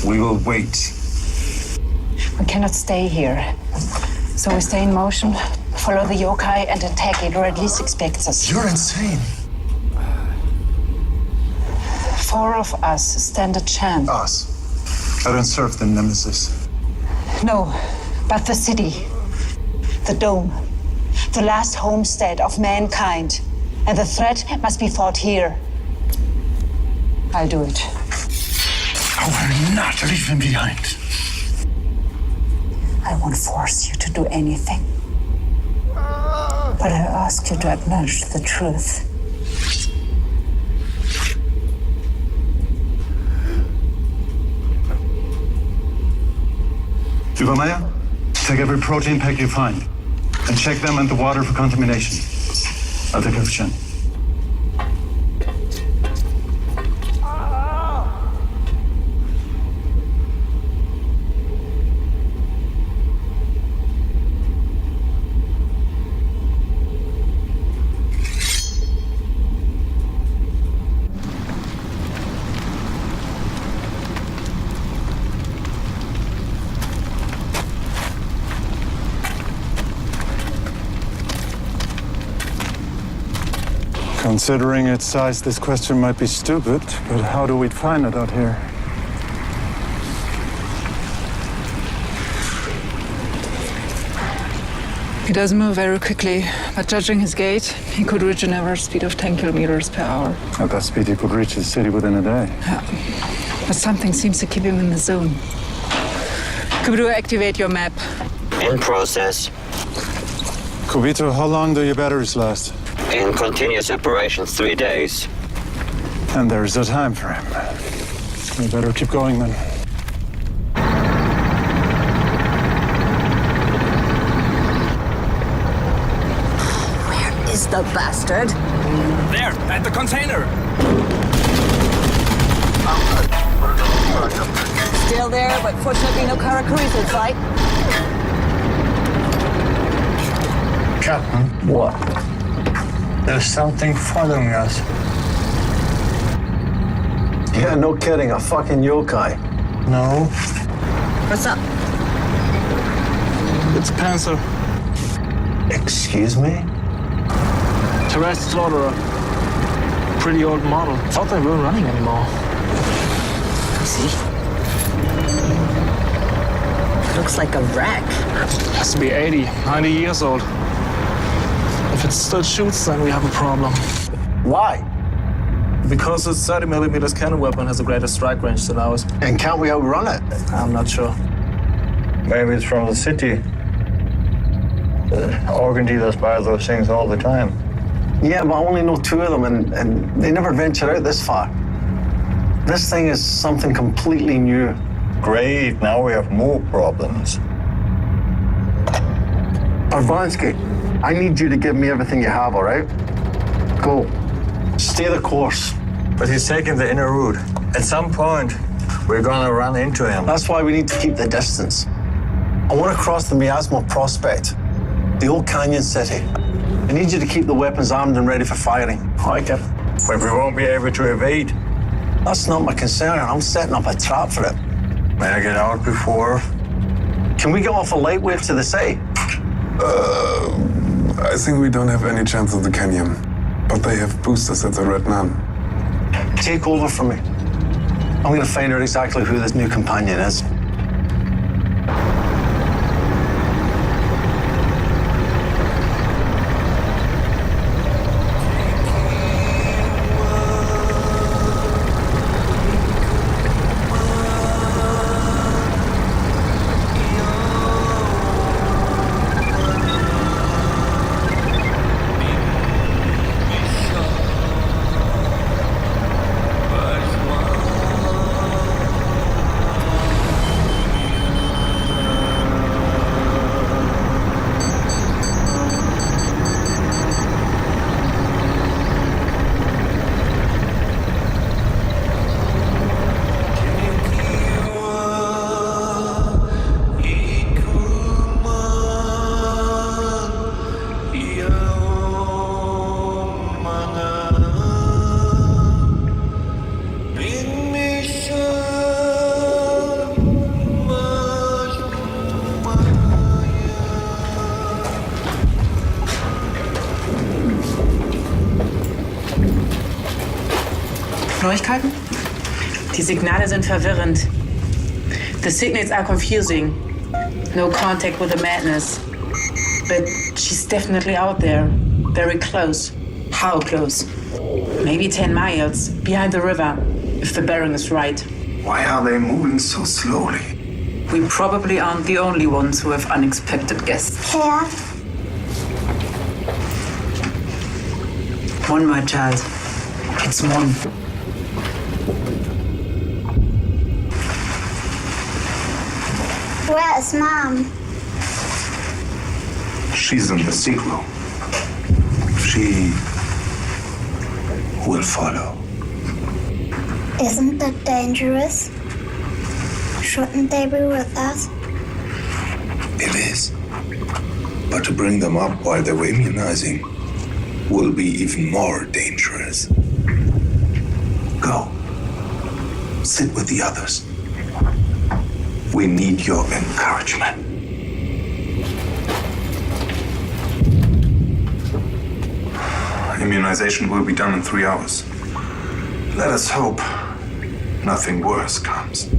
We will wait. We cannot stay here. So we stay in motion, follow the yokai, and attack it, or at least expects us. You're insane. 4 of us stand a chance. Us? I don't serve the Nemesis. No, but the city. The dome. The last homestead of mankind. And the threat must be fought here. I'll do it. I will not leave him behind. I won't force you to do anything. But I ask you to acknowledge the truth. Übermeier, take every protein pack you find and check them and the water for contamination. I'll take care of Chen. Considering its size, this question might be stupid, but how do we find it out here? He does move very quickly, but judging his gait, he could reach an average speed of 10 kilometers per hour. At that speed, he could reach the city within a day. Yeah. But something seems to keep him in the zone. Kubito, activate your map. In process. Kubito, how long do your batteries last? In continuous operation, 3 days. And there's a time frame. We better keep going then. Where is the bastard? There, at the container. Still there, but fortunately no Karakuris in sight. Captain, what? There's something following us. Yeah, no kidding. A fucking yokai. No. What's up? It's Panzer. Excuse me? Terrestrial slaughterer. Pretty old model. Thought they weren't running anymore. See? Looks like a wreck. Has to be 80, 90 years old. If it still shoots, then we have a problem. Why? Because its 30mm cannon weapon has a greater strike range than ours. And can't we outrun it? I'm not sure. Maybe it's from the city. The organ dealers buy those things all the time. Yeah, but I only know 2 of them, and they never venture out this far. This thing is something completely new. Great, now we have more problems. Arvansky, I need you to give me everything you have, all right? Go. Stay the course. But he's taking the inner route. At some point, we're gonna run into him. That's why we need to keep the distance. I want to cross the Miasma Prospect, the old canyon city. I need you to keep the weapons armed and ready for firing. Hi, Cap. But we won't be able to evade. That's not my concern. I'm setting up a trap for it. May I get out before? Can we get off a light wave to the city? I think we don't have any chance of the canyon. But they have boosters at the Red Nun. Take over from me. I'm going to find out exactly who this new companion is. Neuigkeiten? Die Signale sind verwirrend. The signals are confusing. No contact with the madness. But she's definitely out there. Very close. How close? Maybe 10 miles, behind the river, if the bearing is right. Why are they moving so slowly? We probably aren't the only ones who have unexpected guests. Here. One, my child. It's one. Where is Mom? She's in the sick room. She will follow. Isn't that dangerous? Shouldn't they be with us? It is. But to bring them up while they were immunizing will be even more dangerous. Go. Sit with the others. We need your encouragement. Immunization will be done in 3 hours. Let us hope nothing worse comes.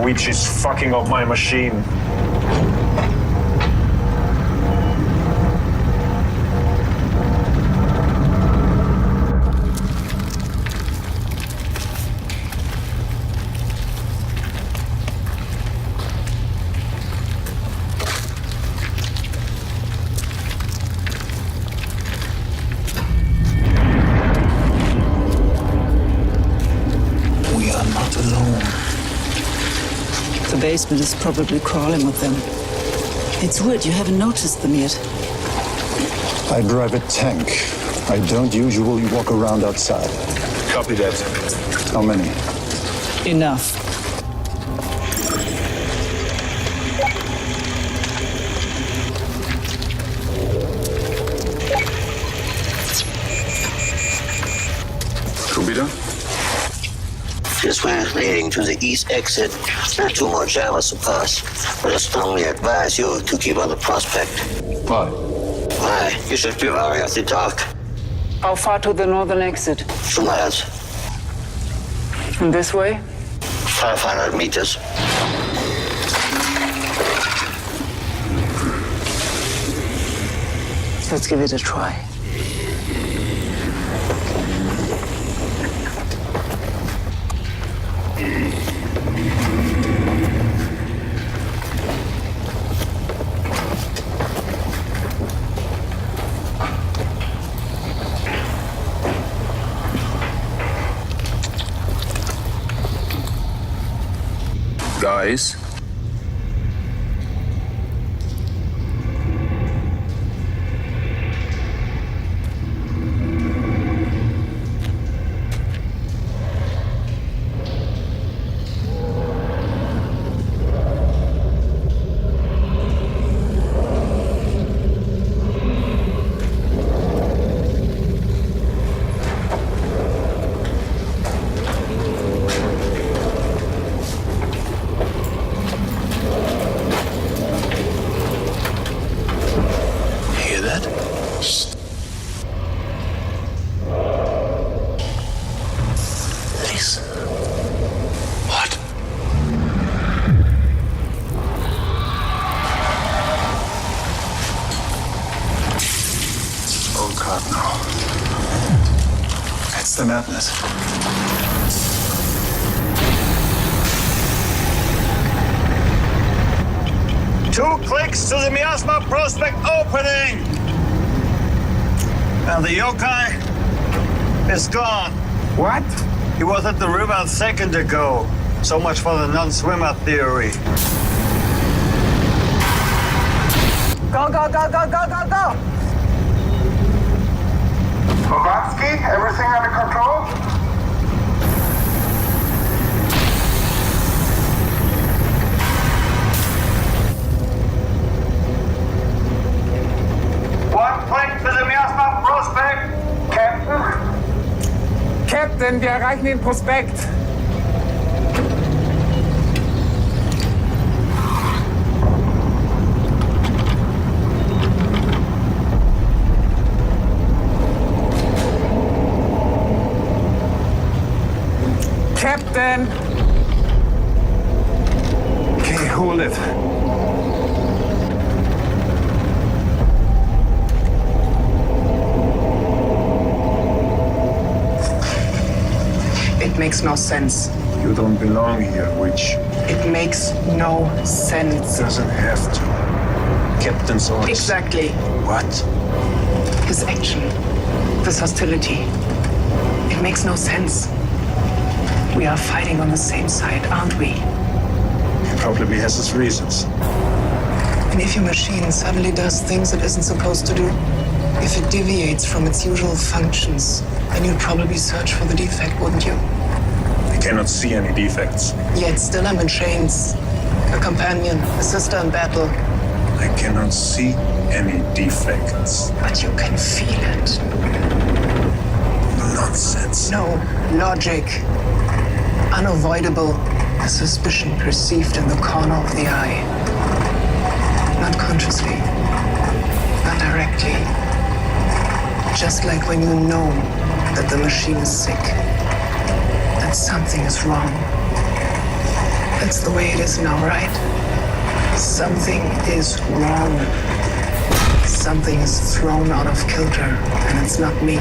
Which is fucking up my machine. alone. The basement is probably crawling with them. It's weird you haven't noticed them yet. I drive a tank. I don't usually walk around outside. Copy that. How many? Enough. Kubida? This way leading to the east exit. Not too much hours to pass, but I strongly advise you to keep on the prospect. Why? Why? You should be wary of the dark. How far to the northern exit? 2 miles. And this way? 500 meters. Let's give it a try. Guys? Hear that? Listen. What? Oh God, no. It's the madness. Two clicks to the Miasma Prospect opening! And the yokai is gone. What? He was at the river a second ago. So much for the non-swimmer theory. Go, go, go, go, go, go, go! Blavatsky, everything under control? One click to the Miasma Prospect, Captain. Captain, wir erreichen den Prospekt. Captain! Okay, hold it. It makes no sense. You don't belong here, witch. It makes no sense. Doesn't have to. Captain's orders. Exactly. What? His action, this hostility, it makes no sense. We are fighting on the same side, aren't we? He probably has his reasons. And if your machine suddenly does things it isn't supposed to do, if it deviates from its usual functions, then you'd probably search for the defect, wouldn't you? I cannot see any defects. Yet still I'm in chains. A companion, a sister in battle. I cannot see any defects. But you can feel it. Nonsense. No, logic. Unavoidable. A suspicion perceived in the corner of the eye. Not consciously. Not directly. Just like when you know that the machine is sick. That something is wrong. That's the way it is now, right? Something is wrong. Something is thrown out of kilter, and it's not me.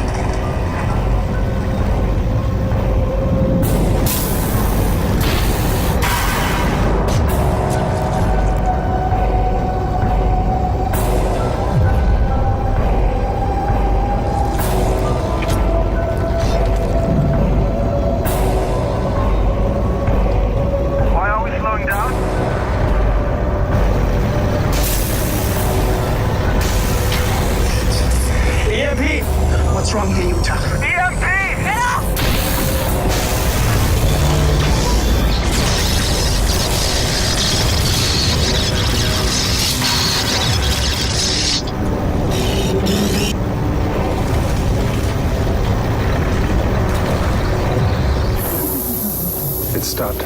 It stopped.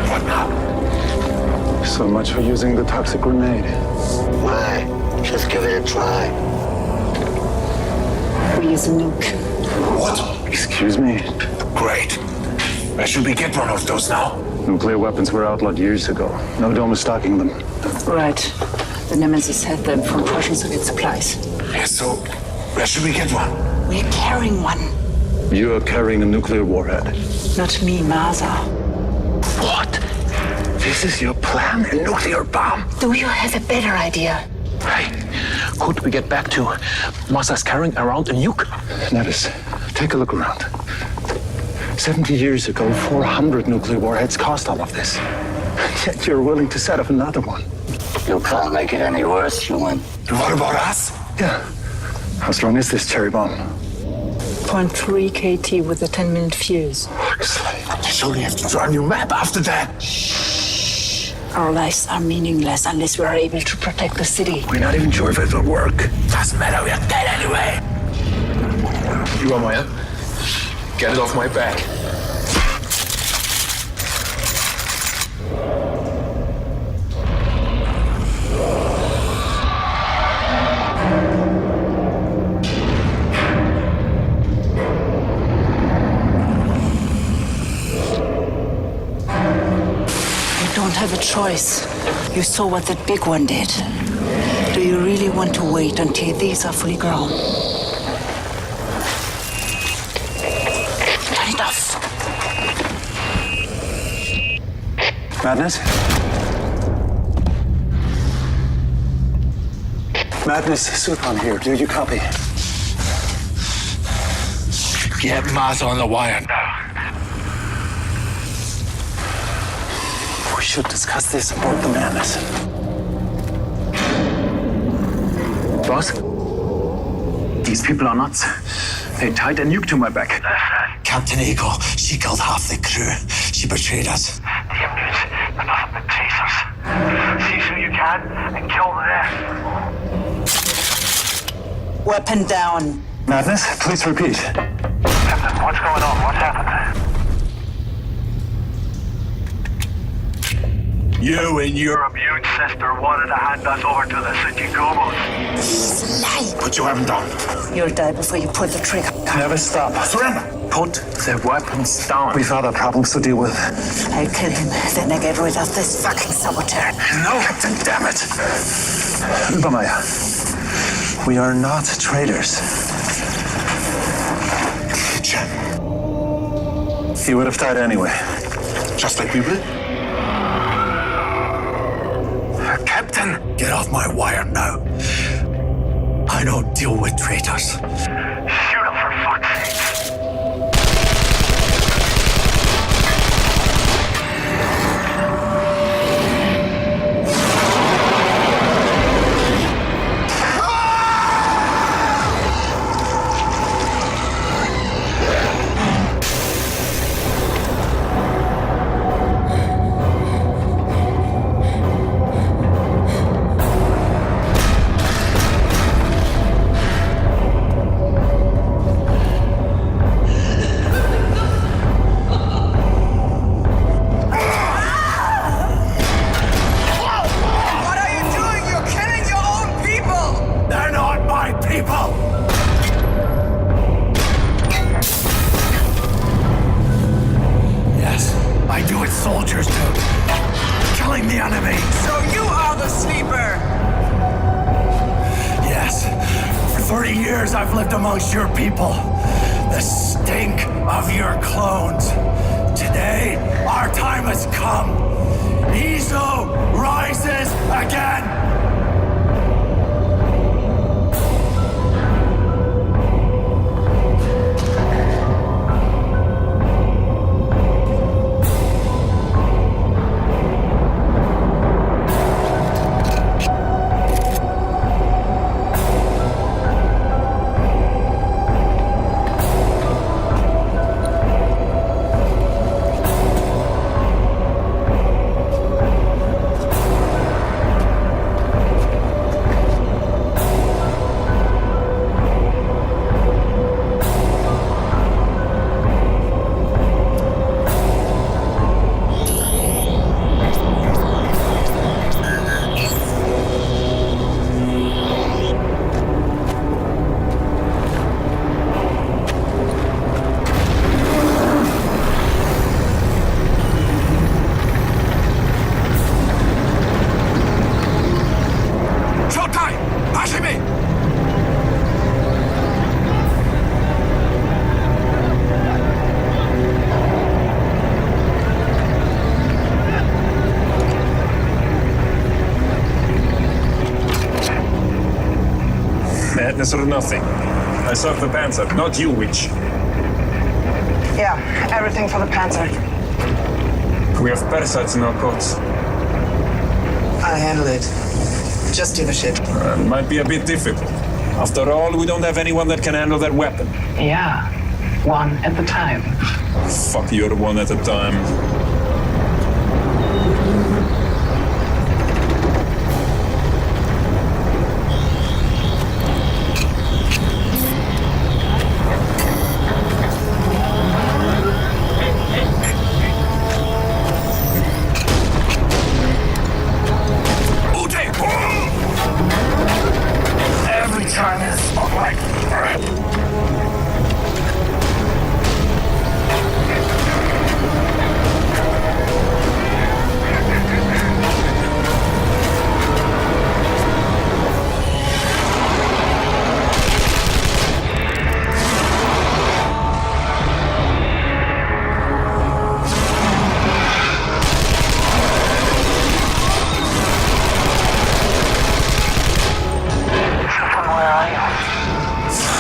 What now? So much for using the toxic grenade. Why? Just give it a try. We use a nuke. What? Excuse me? Great. Where should we get one of those now? Nuclear weapons were outlawed years ago. No dome is stocking them. Right. The Nemesis had them from Prussian Soviet supplies. Yes, so where should we get one? We're carrying one. You are carrying a nuclear warhead. Not me, Maza. What? This is your plan? A nuclear bomb? Do you have a better idea? Hey, could we get back to Masa's carrying around a nuke? Nevis, take a look around. 70 years ago, 400 nuclear warheads cost all of this. Yet you're willing to set up another one. You can't make it any worse, human. What about us? Yeah. How strong is this cherry bomb? 0.3 KT with a 10-minute fuse. I surely have to draw a new map after that. Our lives are meaningless unless we are able to protect the city. We're not even sure if it will work. Doesn't matter, we are dead anyway. You are Maya. Get it off my back. You don't have a choice. You saw what that big one did. Do you really want to wait until these are fully grown? Turn it off. Madness? Madness, Sultan here. Do you copy? Get Maz on the wire now. We should discuss this aboard the Madness. Boss? These people are nuts. They tied a nuke to my back. Captain Eagle, she killed half the crew. She betrayed us. The Inuits are nothing but chasers. Seize who you can and kill the rest. Weapon down. Madness, please repeat. Captain, what's going on? What's happened? You and your immune sister wanted to hand us over to the city Gomos. It's a lie. But you haven't done. You'll die before you pull the trigger. Never stop. Surrender. Put the weapons down. We've other problems to deal with. I'll kill him, then I get rid of this fucking saboteur. No, Captain, damn it. Übermeier, we are not traitors. Chen, He would have died anyway. just like we will. Captain, get off my wire now. I don't deal with traitors. Shoot him for fuck's sake. soldiers do. Killing the enemy. So you are the sleeper! Yes. For 30 years I've lived amongst your people. The stink of your clones. Today, our time has come. Izo rises again. madness or nothing. I serve the Panzer, not you, witch. Yeah, everything for the Panzer. We have parasites in our coats. I'll handle it. Just do the shit. Might be a bit difficult. After all, we don't have anyone that can handle that weapon. Yeah, one at a time. Fuck, you're one at a time. Every time is spotlight.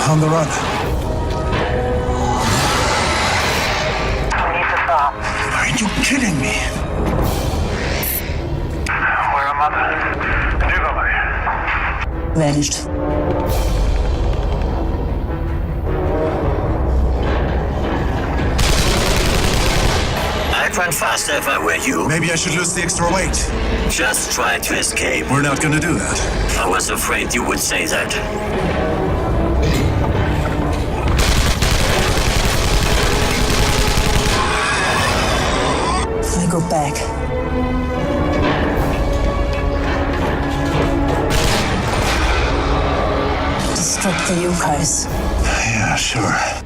On the run. We need to stop. Are you kidding me? Where are Mother and Ugolai? Vanished. I'd run faster if I were you. Maybe I should lose the extra weight. Just try to escape. We're not gonna do that. I was afraid you would say that. I go back. Disrupt the yokais. Yeah, sure.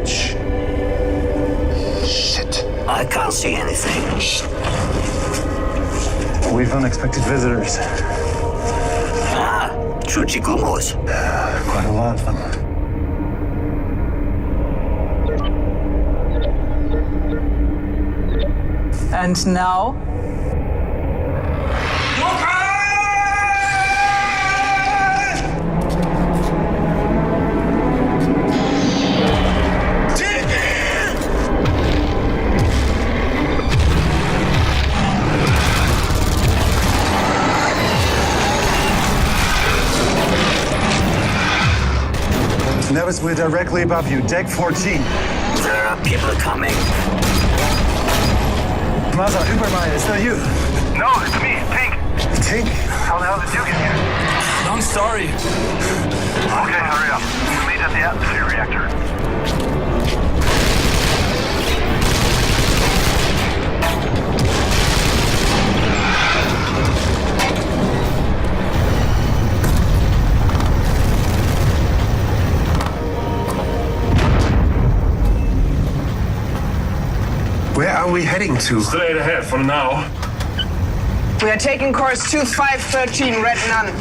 Shh. Shit. I can't see anything. We've unexpected visitors. Ah, Chuchigumos. Quite a lot of them. And now? Nevis, we're directly above you, deck 14. There are people coming. Maza, Übermeier, is that you? No, it's me, Tink. Tink? How the hell did you get here? Long story. Okay, hurry up. We'll meet at the atmosphere reactor. Where are we heading to? Straight ahead for now. We are taking course 2513 Red Nun.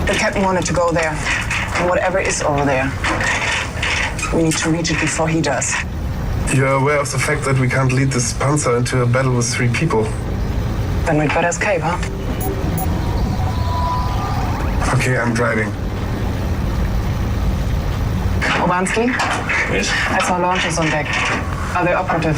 The captain wanted to go there. And whatever is over there, we need to reach it before he does. You're aware of the fact that we can't lead this Panzer into a battle with 3 people. Then we'd better escape, huh? Okay, I'm driving. Obanski? Yes? I saw launches on deck. Are they operative?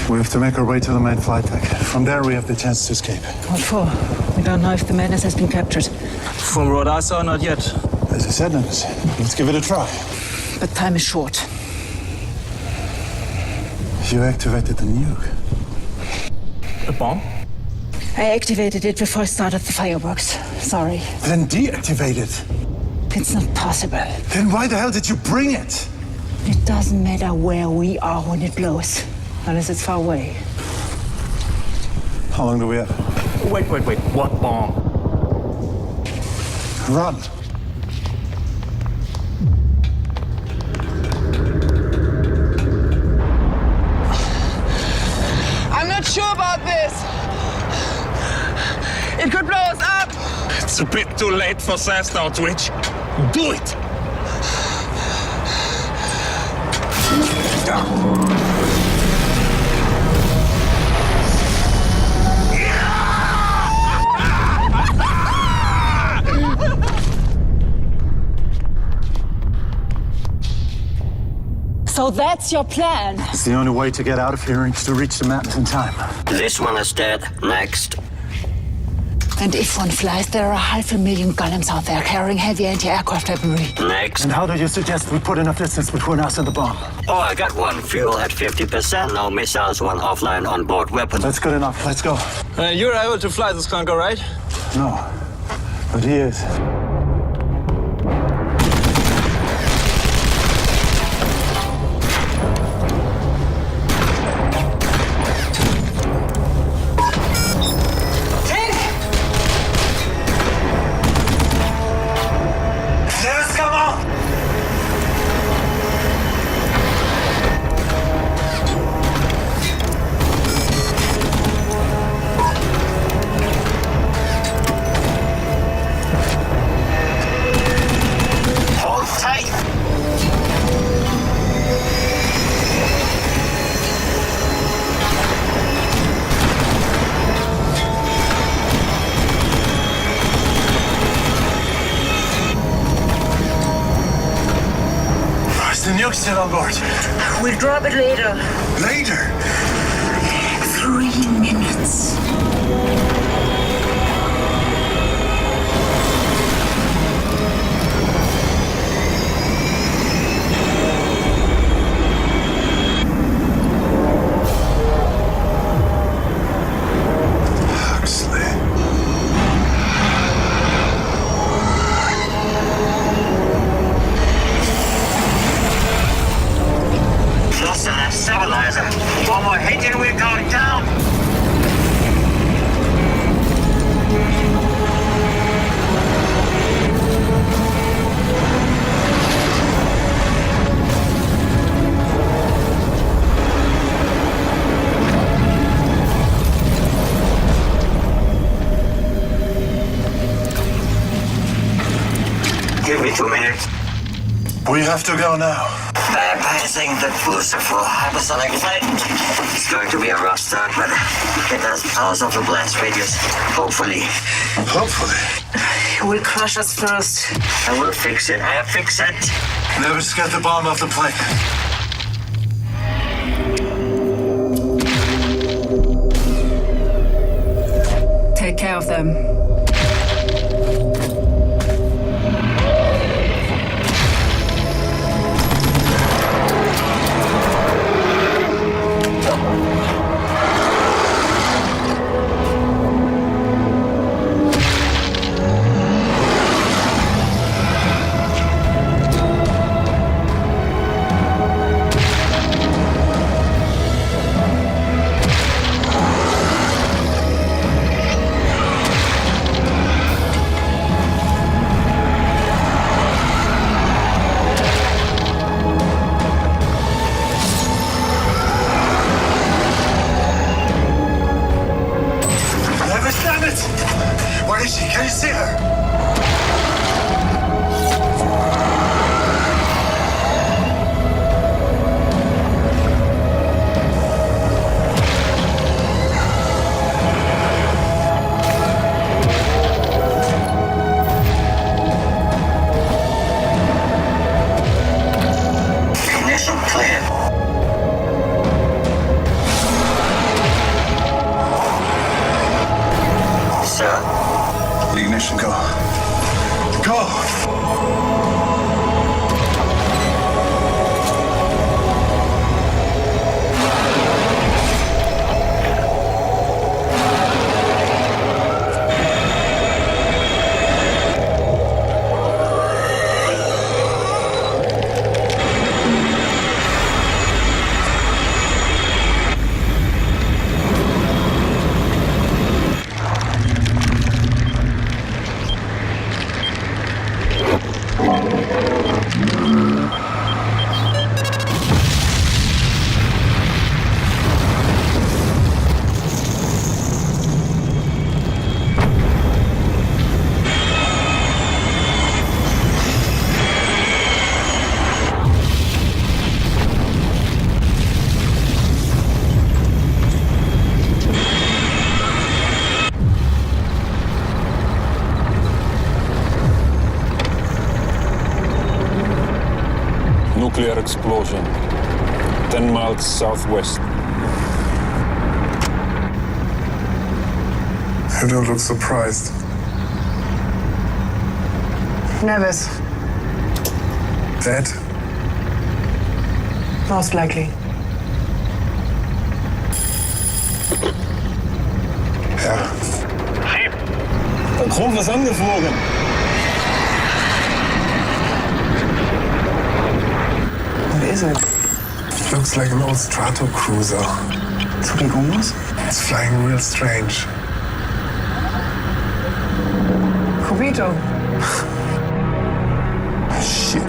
We have to make our way to the main flight deck. From there, we have the chance to escape. What for? We don't know if the madness has been captured. From what I saw, not yet. As I said, Nevis, let's give it a try. But time is short. You activated the nuke. A bomb? I activated it before I started the fireworks. Sorry. Then deactivate it. It's not possible. Then why the hell did you bring it? It doesn't matter where we are when it blows, unless it's far away. How long do we have? Wait. What bomb? Run. I'm not sure about this. It could blow us up. It's a bit too late for SAS now, Twitch. Do it! So that's your plan? It's the only way to get out of here and to reach the mountains in time. This one is dead. Next. And if one flies, there are 500,000 golems out there carrying heavy anti-aircraft weaponry. Next. And how do you suggest we put enough distance between us and the bomb? Oh, I got one. Fuel at 50%. No missiles, one offline onboard weapon. That's good enough. Let's go. You're able to fly this conker, right? No, but he is. Still on board. We'll drop it later. Later? 3 minutes. stabilizer. One more hit and we're going down. Give me 2 minutes. We have to go now. Bypassing the booster for hypersonic flight. It's going to be a rough start, but get us out of the blast radius. Hopefully. Hopefully. He will crush us first. I will fix it. I'll fix it. Never get the bomb off the plane. Take care of them. Where is she? Can you see her? Ignition clear. Sir. The ignition, go. Go! Nuclear explosion, 10 miles southwest. You don't look surprised. Nevis. Dead? Most likely. Ja. Der Rumpf ist angeflogen. What is it? Looks like an old Strato cruiser. So big almost? It's flying real strange. Cubito. Shit.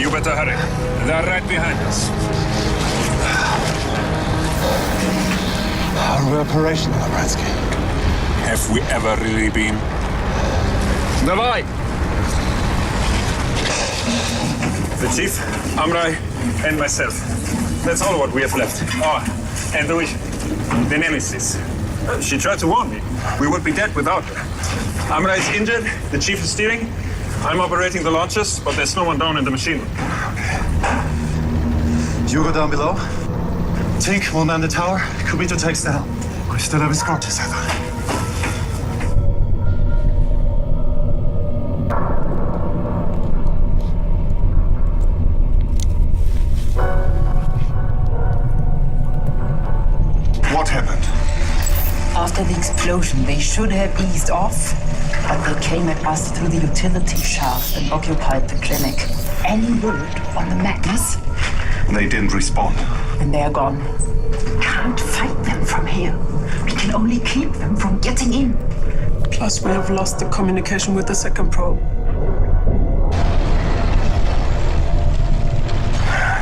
You better hurry. They're right behind us. Are we operational, Abransky? Have we ever really been? Давай! The chief, Amrai, and myself. That's all what we have left. Oh, and Rui, the nemesis. She tried to warn me. We would be dead without her. Amrai is injured, the chief is steering. I'm operating the launches, but there's no one down in the machine room. You go down below. Tink will man the tower. Cubito takes the helm. We still have escorters, I thought. explosion, they should have eased off. But they came at us through the utility shaft and occupied the clinic. Any word on the madness? They didn't respond. And they are gone. Can't fight them from here. We can only keep them from getting in. Plus, we have lost the communication with the second probe.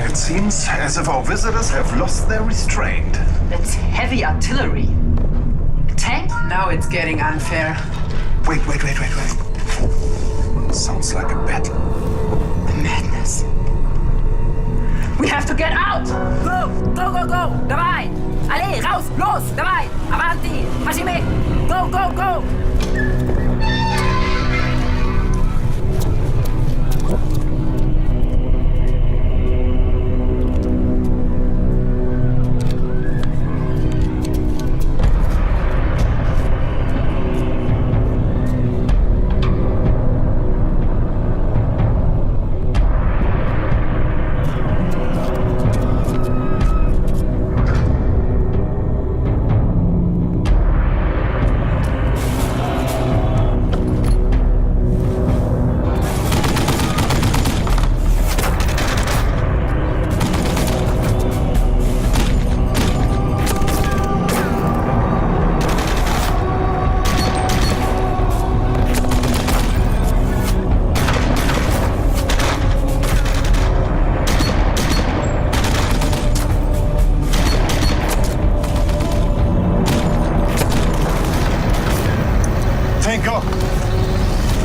It seems as if our visitors have lost their restraint. That's heavy artillery. A tank? Now it's getting unfair. Wait. Sounds like a battle. The madness. We have to get out! Go! Dabei! Allez, raus! Los! Dabei! Avanti! Facime! Go!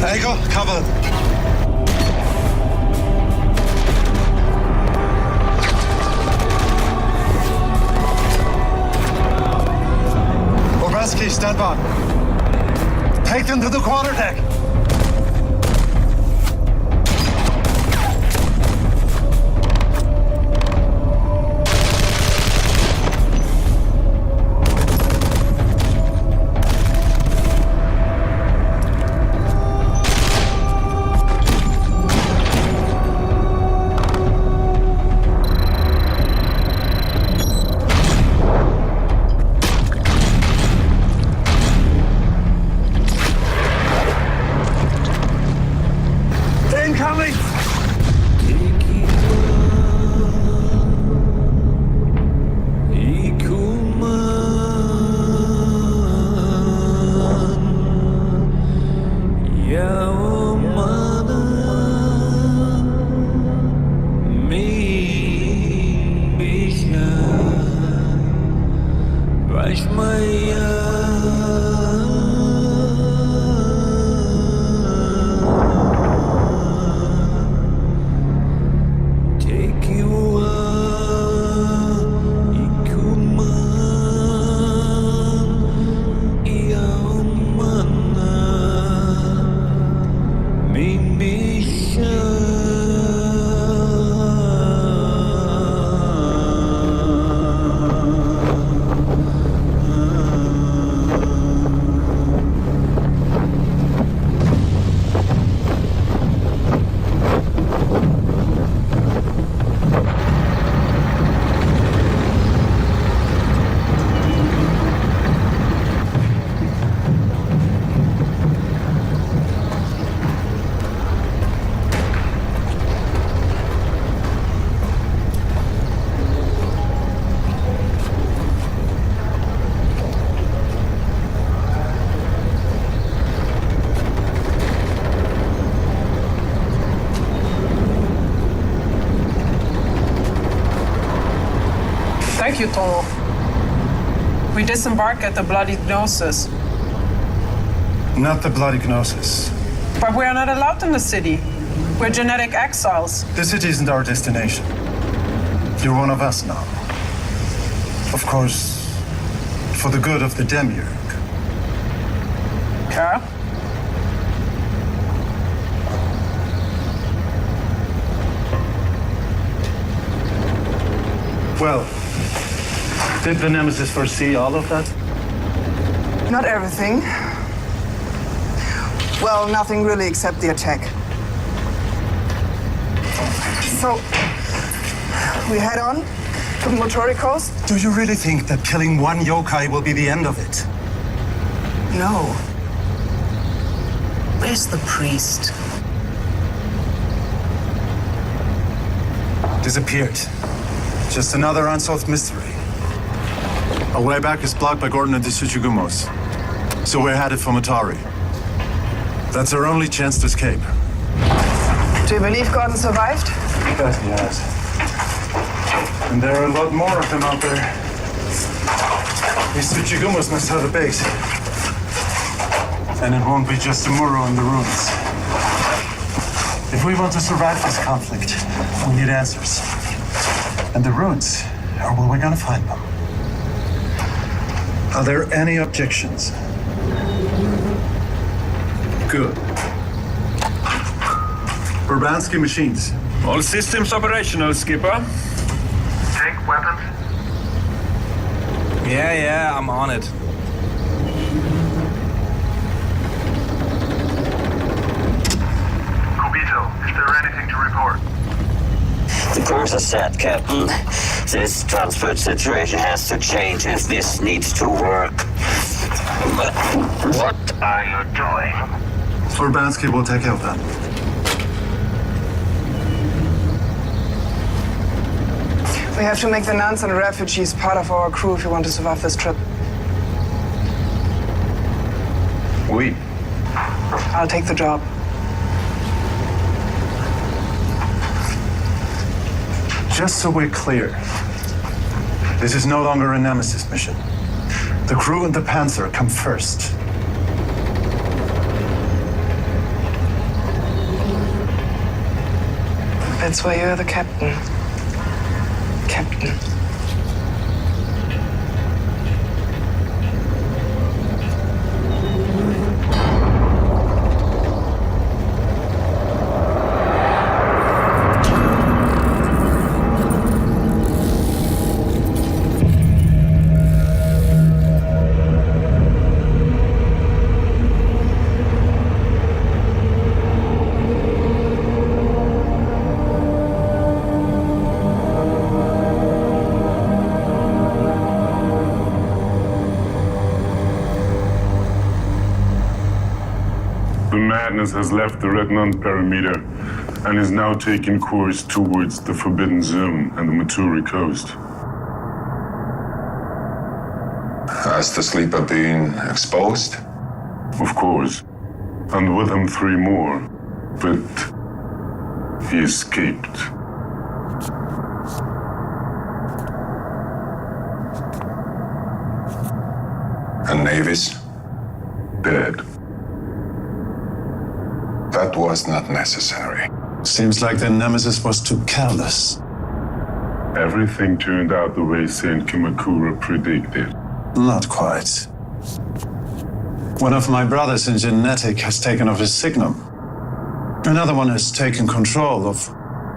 Tango, cover. Obrowski, stand by. Take them to the quarterdeck. Thank you, Tomo. We disembark at the Bloody Gnosis. Not the Bloody Gnosis. But we are not allowed in the city. We're genetic exiles. The city isn't our destination. You're one of us now. Of course, for the good of the Demiurge. Kara? Well, did the Nemesis foresee all of that? Not everything. Well, nothing really except the attack. So, we head on to the Motori Coast? Do you really think that killing one yokai will be the end of it? No. Where's the priest? Disappeared. Just another unsolved mystery. Our way back is blocked by Gordon and the Tsuchigumos. So we're headed for Matari. That's our only chance to escape. Do you believe Gordon survived? Yes, he has. And there are a lot more of them out there. These Tsuchigumos must have a base. And it won't be just a Muro in the ruins. If we want to survive this conflict, we need answers. And the ruins are where we're gonna find them. Are there any objections? Good. Urbanski machines. All systems operational, Skipper. Take weapons. Yeah, I'm on it. Kobito, is there anything to report? The course is set, Captain. This transport situation has to change if this needs to work. But what are you doing? Urbanski will take care of that. We have to make the nuns and refugees part of our crew if we want to survive this trip. Oui. I'll take the job. Just so we're clear, this is no longer a Nemesis mission. The crew and the Panther come first. That's why you're the captain. Captain. Madness has left the Red Nun perimeter and is now taking course towards the Forbidden Zone and the Maturi coast. Has the sleeper been exposed? Of course. And with him 3 more. But he escaped. And Navis? Dead. That was not necessary. Seems like the Nemesis was too careless. Everything turned out the way Saint Kimakura predicted. Not quite. One of my brothers in genetic has taken off his signum. Another one has taken control of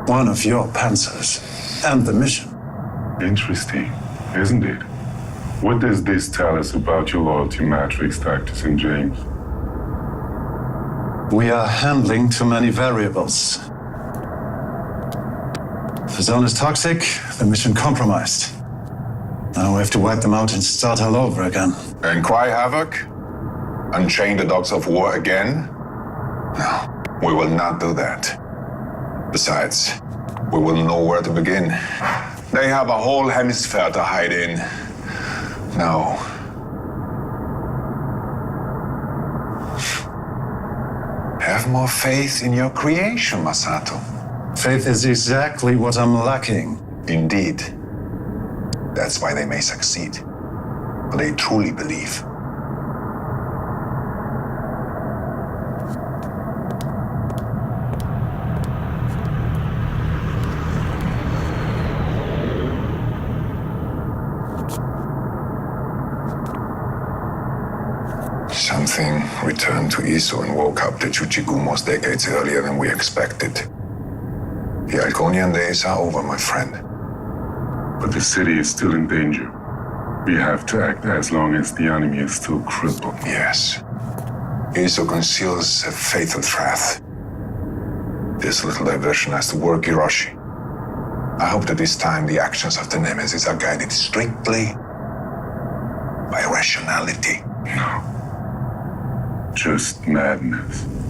one of your panzers and the mission. Interesting, isn't it? What does this tell us about your loyalty matrix, Dr. St. James? We are handling too many variables. The zone is toxic, the mission compromised. Now we have to wipe them out and start all over again. And cry havoc? Unchain the dogs of war again? No, we will not do that. Besides, we will know where to begin. They have a whole hemisphere to hide in. No. Have more faith in your creation, Masato. Faith is exactly what I'm lacking. Indeed. That's why they may succeed. But they truly believe. Something returned to Iso and woke up the Tsuchigumos decades earlier than we expected. The Algonian days are over, my friend. But the city is still in danger. We have to act as long as the enemy is still crippled. Yes. Iso conceals a fatal threat. This little diversion has to work, Hiroshi. I hope that this time the actions of the Nemesis are guided strictly by rationality. No. just madness.